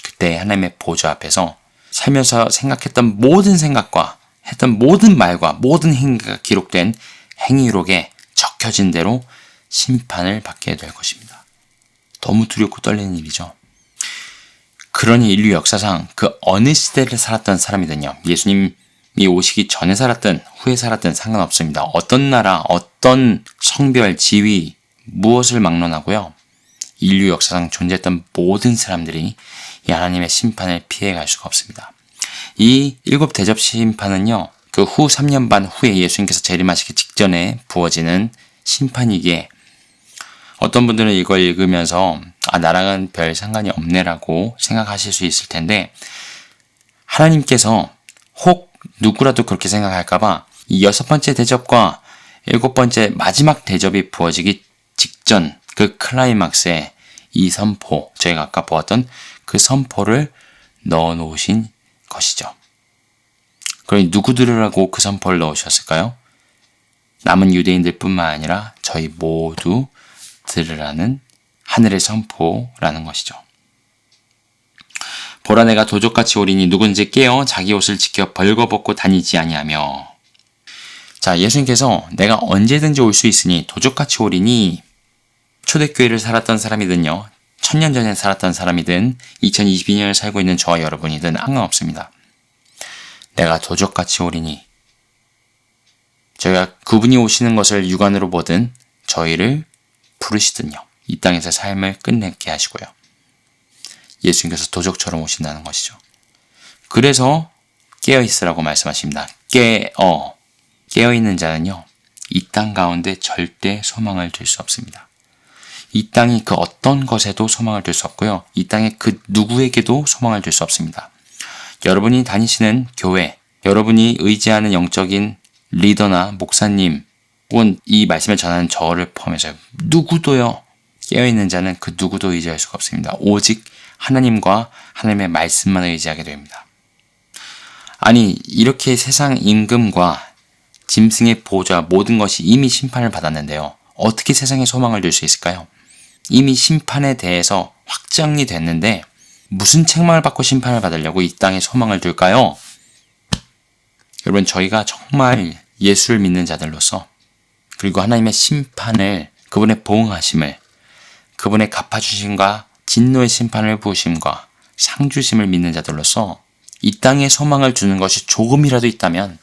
S1: 그때 하나님의 보좌 앞에서 살면서 생각했던 모든 생각과 했던 모든 말과 모든 행위가 기록된 행위록에 적혀진 대로 심판을 받게 될 것입니다. 너무 두렵고 떨리는 일이죠. 그러니 인류 역사상 그 어느 시대를 살았던 사람이든요, 예수님이 오시기 전에 살았든 후에 살았든 상관없습니다. 어떤 나라, 어떤 성별, 지위, 무엇을 막론하고요, 인류 역사상 존재했던 모든 사람들이 이 하나님의 심판을 피해갈 수가 없습니다. 이 7 대접 심판은요, 그 후 3년 반 후에 예수님께서 재림하시기 직전에 부어지는 심판이기에 어떤 분들은 이걸 읽으면서 나랑은 별 상관이 없네라고 생각하실 수 있을 텐데, 하나님께서 혹 누구라도 그렇게 생각할까봐 이 6번째 대접과 7번째 마지막 대접이 부어지기 직전 그 클라이막스에 이 선포, 저희가 아까 보았던 그 선포를 넣어 놓으신 것이죠. 그러니 누구 들으라고 그 선포를 넣으셨을까요? 남은 유대인들 뿐만 아니라 저희 모두 들으라는 하늘의 선포라는 것이죠. 보라, 내가 도적같이 오리니 누구든지 깨어 자기 옷을 지켜 벌거벗고 다니지 아니하며. 자, 예수님께서 내가 언제든지 올 수 있으니 도적같이 오리니, 초대교회를 살았던 사람이든요, 1000년 전에 살았던 사람이든 2022년을 살고 있는 저와 여러분이든 상관없습니다. 내가 도적같이 오리니, 저희가 그분이 오시는 것을 육안으로 보든 저희를 부르시든요, 이 땅에서 삶을 끝내게 하시고요, 예수님께서 도적처럼 오신다는 것이죠. 그래서 깨어있으라고 말씀하십니다. 깨어있는 자는요, 이 땅 가운데 절대 소망을 둘 수 없습니다. 이 땅이 그 어떤 것에도 소망을 둘 수 없고요, 이 땅의 그 누구에게도 소망을 둘 수 없습니다. 여러분이 다니시는 교회, 여러분이 의지하는 영적인 리더나 목사님, 혹은 이 말씀을 전하는 저를 포함해서 누구도요, 깨어있는 자는 그 누구도 의지할 수가 없습니다. 오직 하나님과 하나님의 말씀만 의지하게 됩니다. 아니, 이렇게 세상 임금과 짐승의 보좌 모든 것이 이미 심판을 받았는데요, 어떻게 세상에 소망을 둘 수 있을까요? 이미 심판에 대해서 확정이 됐는데 무슨 책망을 받고 심판을 받으려고 이 땅에 소망을 둘까요? 여러분, 저희가 정말 예수를 믿는 자들로서, 그리고 하나님의 심판을, 그분의 보응하심을, 그분의 갚아주심과 진노의 심판을 부으심과 상주심을 믿는 자들로서 이 땅에 소망을 두는 것이 조금이라도 있다면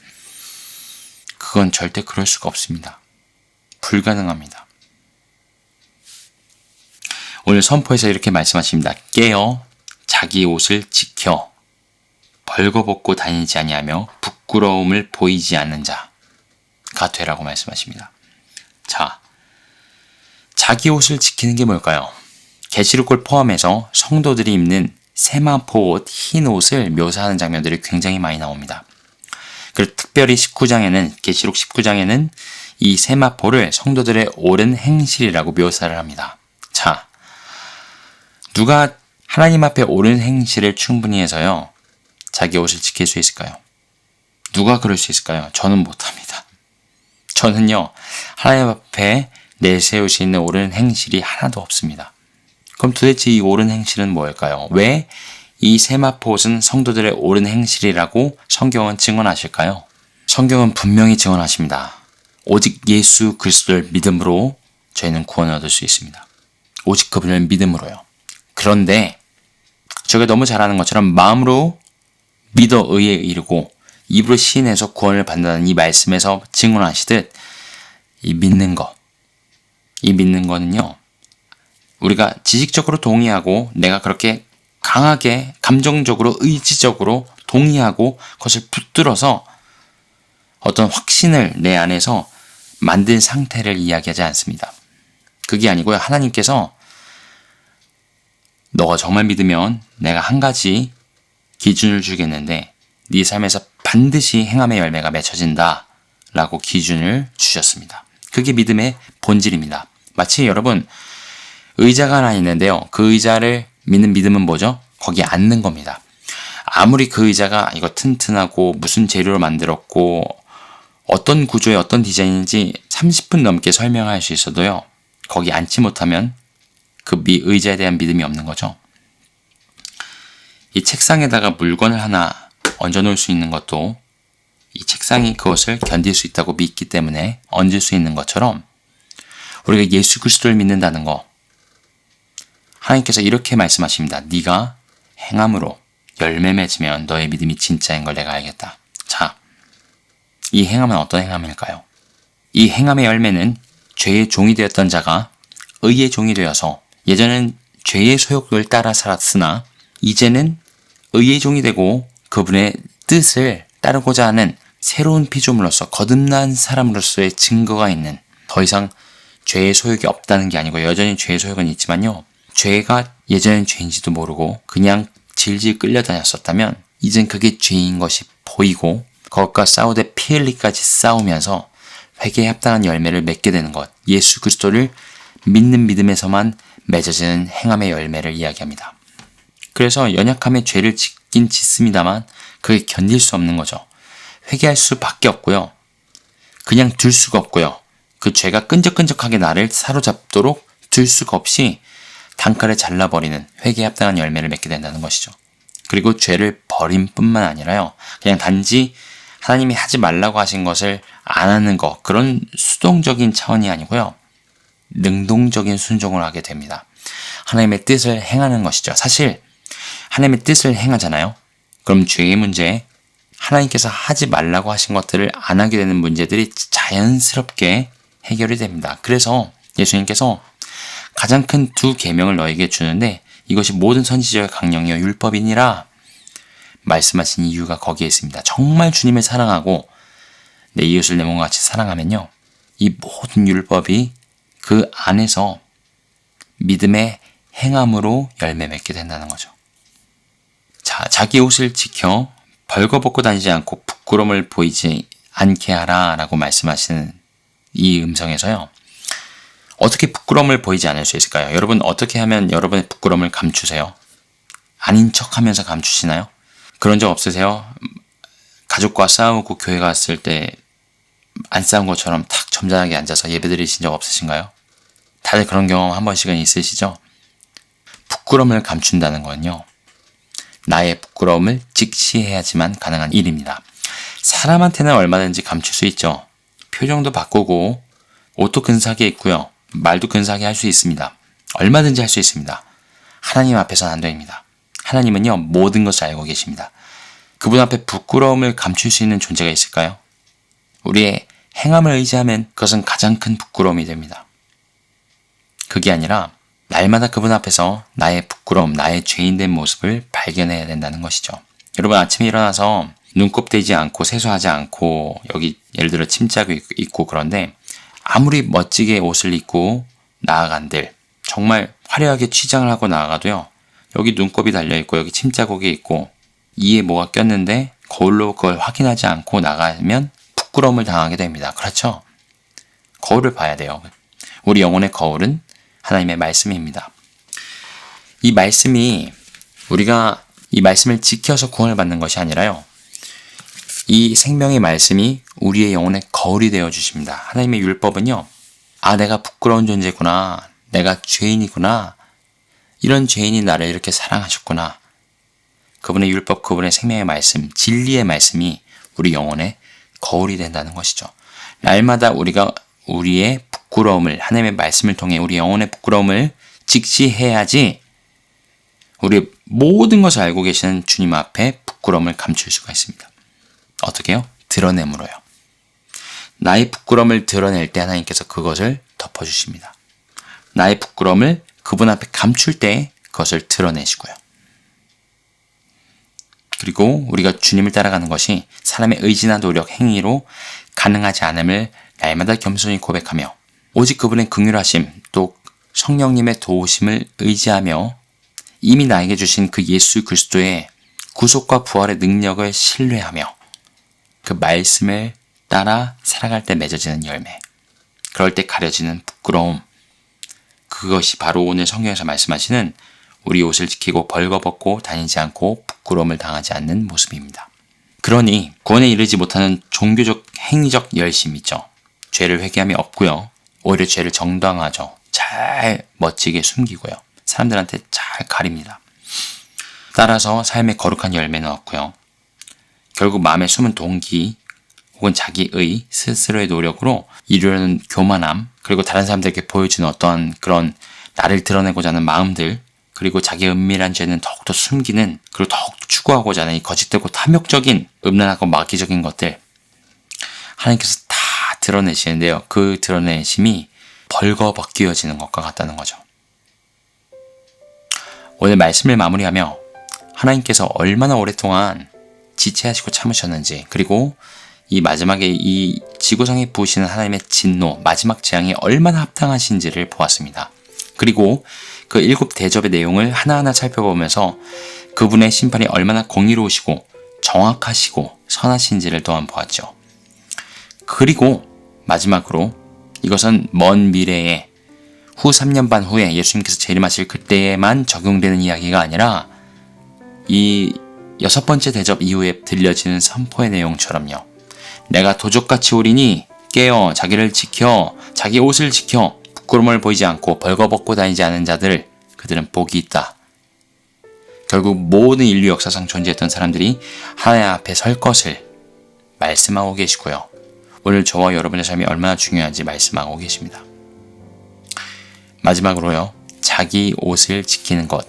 S1: 그건 절대 그럴 수가 없습니다. 불가능합니다. 오늘 선포에서 이렇게 말씀하십니다. 깨어 자기 옷을 지켜 벌거벗고 다니지 아니하며 부끄러움을 보이지 않는 자가 되라고 말씀하십니다. 자, 자기 옷을 지키는 게 뭘까요? 계시록을 포함해서 성도들이 입는 세마포 옷, 흰 옷을 묘사하는 장면들이 굉장히 많이 나옵니다. 그리고 특별히 19장에는, 계시록 19장에는 이 세마포를 성도들의 옳은 행실이라고 묘사를 합니다. 자, 누가 하나님 앞에 옳은 행실을 충분히 해서요, 자기 옷을 지킬 수 있을까요? 누가 그럴 수 있을까요? 저는 못합니다. 저는요, 하나님 앞에 내세울 수 있는 옳은 행실이 하나도 없습니다. 그럼 도대체 이 옳은 행실은 뭘까요? 왜 이 세마포옷은 성도들의 옳은 행실이라고 성경은 증언하실까요? 성경은 분명히 증언하십니다. 오직 예수 그리스도를 믿음으로 저희는 구원을 얻을 수 있습니다. 오직 그분을 믿음으로요. 그런데 저게 너무 잘하는 것처럼 마음으로 믿어 의에 이르고 입으로 시인해서 구원을 받는다는 이 말씀에서 증언하시듯 이 믿는 거는요. 우리가 지식적으로 동의하고 내가 그렇게 강하게 감정적으로 의지적으로 동의하고 그것을 붙들어서 어떤 확신을 내 안에서 만든 상태를 이야기하지 않습니다. 그게 아니고요. 하나님께서 너가 정말 믿으면 내가 한 가지 기준을 주겠는데 네 삶에서 반드시 행함의 열매가 맺혀진다 라고 기준을 주셨습니다. 그게 믿음의 본질입니다. 마치 여러분 의자가 하나 있는데요. 그 의자를 믿는 믿음은 뭐죠? 거기에 앉는 겁니다. 아무리 그 의자가 이거 튼튼하고 무슨 재료로 만들었고 어떤 구조의 어떤 디자인인지 30분 넘게 설명할 수 있어도요. 거기 앉지 못하면 그 의자에 대한 믿음이 없는 거죠. 이 책상에다가 물건을 하나 얹어 놓을 수 있는 것도 이 책상이 그것을 견딜 수 있다고 믿기 때문에 얹을 수 있는 것처럼 우리가 예수 그리스도를 믿는다는 거 하나님께서 이렇게 말씀하십니다. 네가 행함으로 열매 맺으면 너의 믿음이 진짜인 걸 내가 알겠다. 자, 이 행함은 어떤 행함일까요? 이 행함의 열매는 죄의 종이 되었던 자가 의의 종이 되어서 예전엔 죄의 소욕을 따라 살았으나 이제는 의의 종이 되고 그분의 뜻을 따르고자 하는 새로운 피조물로서 거듭난 사람으로서의 증거가 있는 더 이상 죄의 소욕이 없다는 게 아니고 여전히 죄의 소욕은 있지만요. 죄가 예전엔 죄인지도 모르고 그냥 질질 끌려다녔었다면 이젠 그게 죄인 것이 보이고 그것과 싸우되 피 흘리기까지 싸우면서 회개에 합당한 열매를 맺게 되는 것. 예수 그리스도를 믿는 믿음에서만 맺어지는 행함의 열매를 이야기합니다. 그래서 연약함의 죄를 짓긴 짓습니다만 그게 견딜 수 없는 거죠. 회개할 수밖에 없고요. 그냥 둘 수가 없고요. 그 죄가 끈적끈적하게 나를 사로잡도록 둘 수가 없이 단칼에 잘라버리는 회개에 합당한 열매를 맺게 된다는 것이죠. 그리고 죄를 버린 뿐만 아니라요. 그냥 단지 하나님이 하지 말라고 하신 것을 안 하는 것, 그런 수동적인 차원이 아니고요. 능동적인 순종을 하게 됩니다. 하나님의 뜻을 행하는 것이죠. 사실 하나님의 뜻을 행하잖아요. 그럼 죄의 문제, 하나님께서 하지 말라고 하신 것들을 안 하게 되는 문제들이 자연스럽게 해결이 됩니다. 그래서 예수님께서 가장 큰 두 계명을 너에게 주는데 이것이 모든 선지자의 강령이요 율법이니라 말씀하신 이유가 거기에 있습니다. 정말 주님을 사랑하고 내 이웃을 내 몸과 같이 사랑하면요. 이 모든 율법이 그 안에서 믿음의 행함으로 열매 맺게 된다는 거죠. 자, 자기 옷을 지켜 벌거벗고 다니지 않고 부끄러움을 보이지 않게 하라 라고 말씀하시는 이 음성에서요. 어떻게 부끄러움을 보이지 않을 수 있을까요? 여러분 어떻게 하면 여러분의 부끄러움을 감추세요? 아닌 척하면서 감추시나요? 그런 적 없으세요? 가족과 싸우고 교회 갔을 때 안 싸운 것처럼 탁 점잖하게 앉아서 예배 드리신 적 없으신가요? 다들 그런 경험 한 번씩은 있으시죠? 부끄러움을 감춘다는 건요. 나의 부끄러움을 직시해야지만 가능한 일입니다. 사람한테는 얼마든지 감출 수 있죠. 표정도 바꾸고 옷도 근사하게 입고요. 말도 근사하게 할 수 있습니다. 얼마든지 할 수 있습니다. 하나님 앞에서는 안 됩니다. 하나님은요. 모든 것을 알고 계십니다. 그분 앞에 부끄러움을 감출 수 있는 존재가 있을까요? 우리의 행함을 의지하면 그것은 가장 큰 부끄러움이 됩니다. 그게 아니라 날마다 그분 앞에서 나의 부끄러움, 나의 죄인된 모습을 발견해야 된다는 것이죠. 여러분 아침에 일어나서 눈곱 대지 않고 세수하지 않고 여기 예를 들어 침자고 있고 그런데 아무리 멋지게 옷을 입고 나아간들 정말 화려하게 취장을 하고 나아가도요. 여기 눈곱이 달려있고 여기 침자국이 있고 이에 뭐가 꼈는데 거울로 그걸 확인하지 않고 나가면 부끄러움을 당하게 됩니다. 그렇죠? 거울을 봐야 돼요. 우리 영혼의 거울은 하나님의 말씀입니다. 이 말씀이 우리가 이 말씀을 지켜서 구원을 받는 것이 아니라요. 이 생명의 말씀이 우리의 영혼의 거울이 되어 주십니다. 하나님의 율법은요. 아, 내가 부끄러운 존재구나. 내가 죄인이구나. 이런 죄인이 나를 이렇게 사랑하셨구나. 그분의 율법, 그분의 생명의 말씀, 진리의 말씀이 우리 영혼의 거울이 된다는 것이죠. 날마다 우리가 우리의 부끄러움을, 하나님의 말씀을 통해 우리 영혼의 부끄러움을 직시해야지 우리 모든 것을 알고 계시는 주님 앞에 부끄러움을 감출 수가 있습니다. 어떻게요? 드러냄으로요. 나의 부끄러움을 드러낼 때 하나님께서 그것을 덮어주십니다. 나의 부끄러움을 그분 앞에 감출 때 그것을 드러내시고요. 그리고 우리가 주님을 따라가는 것이 사람의 의지나 노력, 행위로 가능하지 않음을 날마다 겸손히 고백하며 오직 그분의 긍휼하심 또 성령님의 도우심을 의지하며 이미 나에게 주신 그 예수 그리스도의 구속과 부활의 능력을 신뢰하며 그 말씀을 따라 살아갈 때 맺어지는 열매, 그럴 때 가려지는 부끄러움, 그것이 바로 오늘 성경에서 말씀하시는 우리 옷을 지키고 벌거벗고 다니지 않고 부끄러움을 당하지 않는 모습입니다. 그러니 구원에 이르지 못하는 종교적 행위적 열심 있죠. 죄를 회개함이 없고요. 오히려 죄를 정당화하죠. 잘 멋지게 숨기고요. 사람들한테 잘 가립니다. 따라서 삶의 거룩한 열매는 없고요. 결국 마음에 숨은 동기 혹은 자기의 스스로의 노력으로 이루려는 교만함, 그리고 다른 사람들에게 보여주는 어떤 그런 나를 드러내고자 하는 마음들, 그리고 자기의 은밀한 죄는 더욱더 숨기는, 그리고 더욱더 추구하고자 하는 이 거짓되고 탐욕적인 음란하고 마귀적인 것들 하나님께서 다 드러내시는데요. 그 드러내심이 벌거벗겨지는 것과 같다는 거죠. 오늘 말씀을 마무리하며 하나님께서 얼마나 오랫동안 지체하시고 참으셨는지, 그리고 이 마지막에 이 지구상에 부으시는 하나님의 진노, 마지막 재앙이 얼마나 합당하신지를 보았습니다. 그리고 그 7 대접의 내용을 하나하나 살펴보면서 그분의 심판이 얼마나 공의로우시고 정확하시고 선하신지를 또한 보았죠. 그리고 마지막으로 이것은 먼 미래에 후 3년 반 후에 예수님께서 재림하실 그때에만 적용되는 이야기가 아니라 이 6번째 대접 이후에 들려지는 선포의 내용처럼요. 내가 도적같이 오리니 깨어 자기를 지켜, 자기 옷을 지켜, 부끄러움을 보이지 않고 벌거벗고 다니지 않은 자들, 그들은 복이 있다. 결국 모든 인류 역사상 존재했던 사람들이 하나님 앞에 설 것을 말씀하고 계시고요. 오늘 저와 여러분의 삶이 얼마나 중요한지 말씀하고 계십니다. 마지막으로요. 자기 옷을 지키는 것.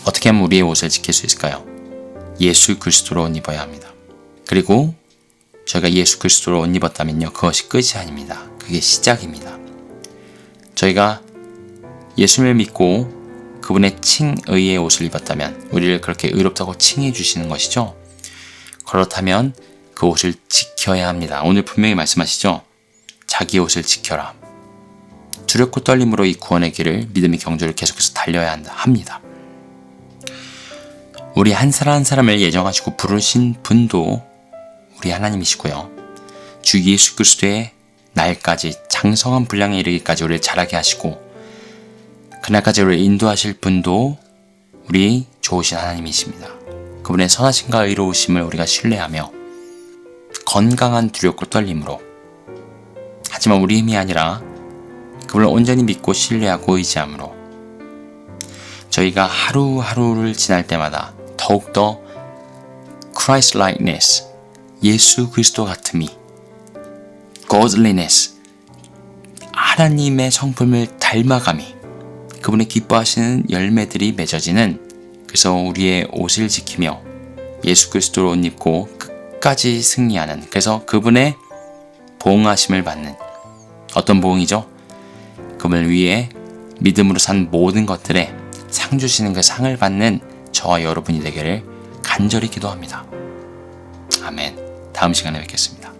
S1: 어떻게 하면 우리의 옷을 지킬 수 있을까요? 예수 그리스도로 옷 입어야 합니다. 그리고 저희가 예수 그리스도로 옷 입었다면요. 그것이 끝이 아닙니다. 그게 시작입니다. 저희가 예수님을 믿고 그분의 칭의의 옷을 입었다면 우리를 그렇게 의롭다고 칭해 주시는 것이죠. 그렇다면 그 옷을 지켜야 합니다. 오늘 분명히 말씀하시죠. 자기 옷을 지켜라. 두렵고 떨림으로 이 구원의 길을, 믿음의 경주를 계속해서 달려야 합니다. 우리 한 사람 한 사람을 예정하시고 부르신 분도 우리 하나님이시고요. 주 예수 그리스도의 날까지 장성한 분량에 이르기까지 우리를 자라게 하시고 그날까지 우리를 인도하실 분도 우리 좋으신 하나님이십니다. 그분의 선하심과 의로우심을 우리가 신뢰하며 건강한 두렵고 떨림으로, 하지만 우리 힘이 아니라 그분을 온전히 믿고 신뢰하고 의지함으로 저희가 하루하루를 지날 때마다 더욱더 Christ likeness, 예수 그리스도 같음이, godliness, 하나님의 성품을 닮아감이, 그분의 기뻐하시는 열매들이 맺어지는, 그래서 우리의 옷을 지키며 예수 그리스도로 옷 입고 끝까지 승리하는, 그래서 그분의 보응하심을 받는, 어떤 보응이죠? 그분을 위해 믿음으로 산 모든 것들에 상 주시는 그 상을 받는 저와 여러분이 되기를 간절히 기도합니다. 아멘. 다음 시간에 뵙겠습니다.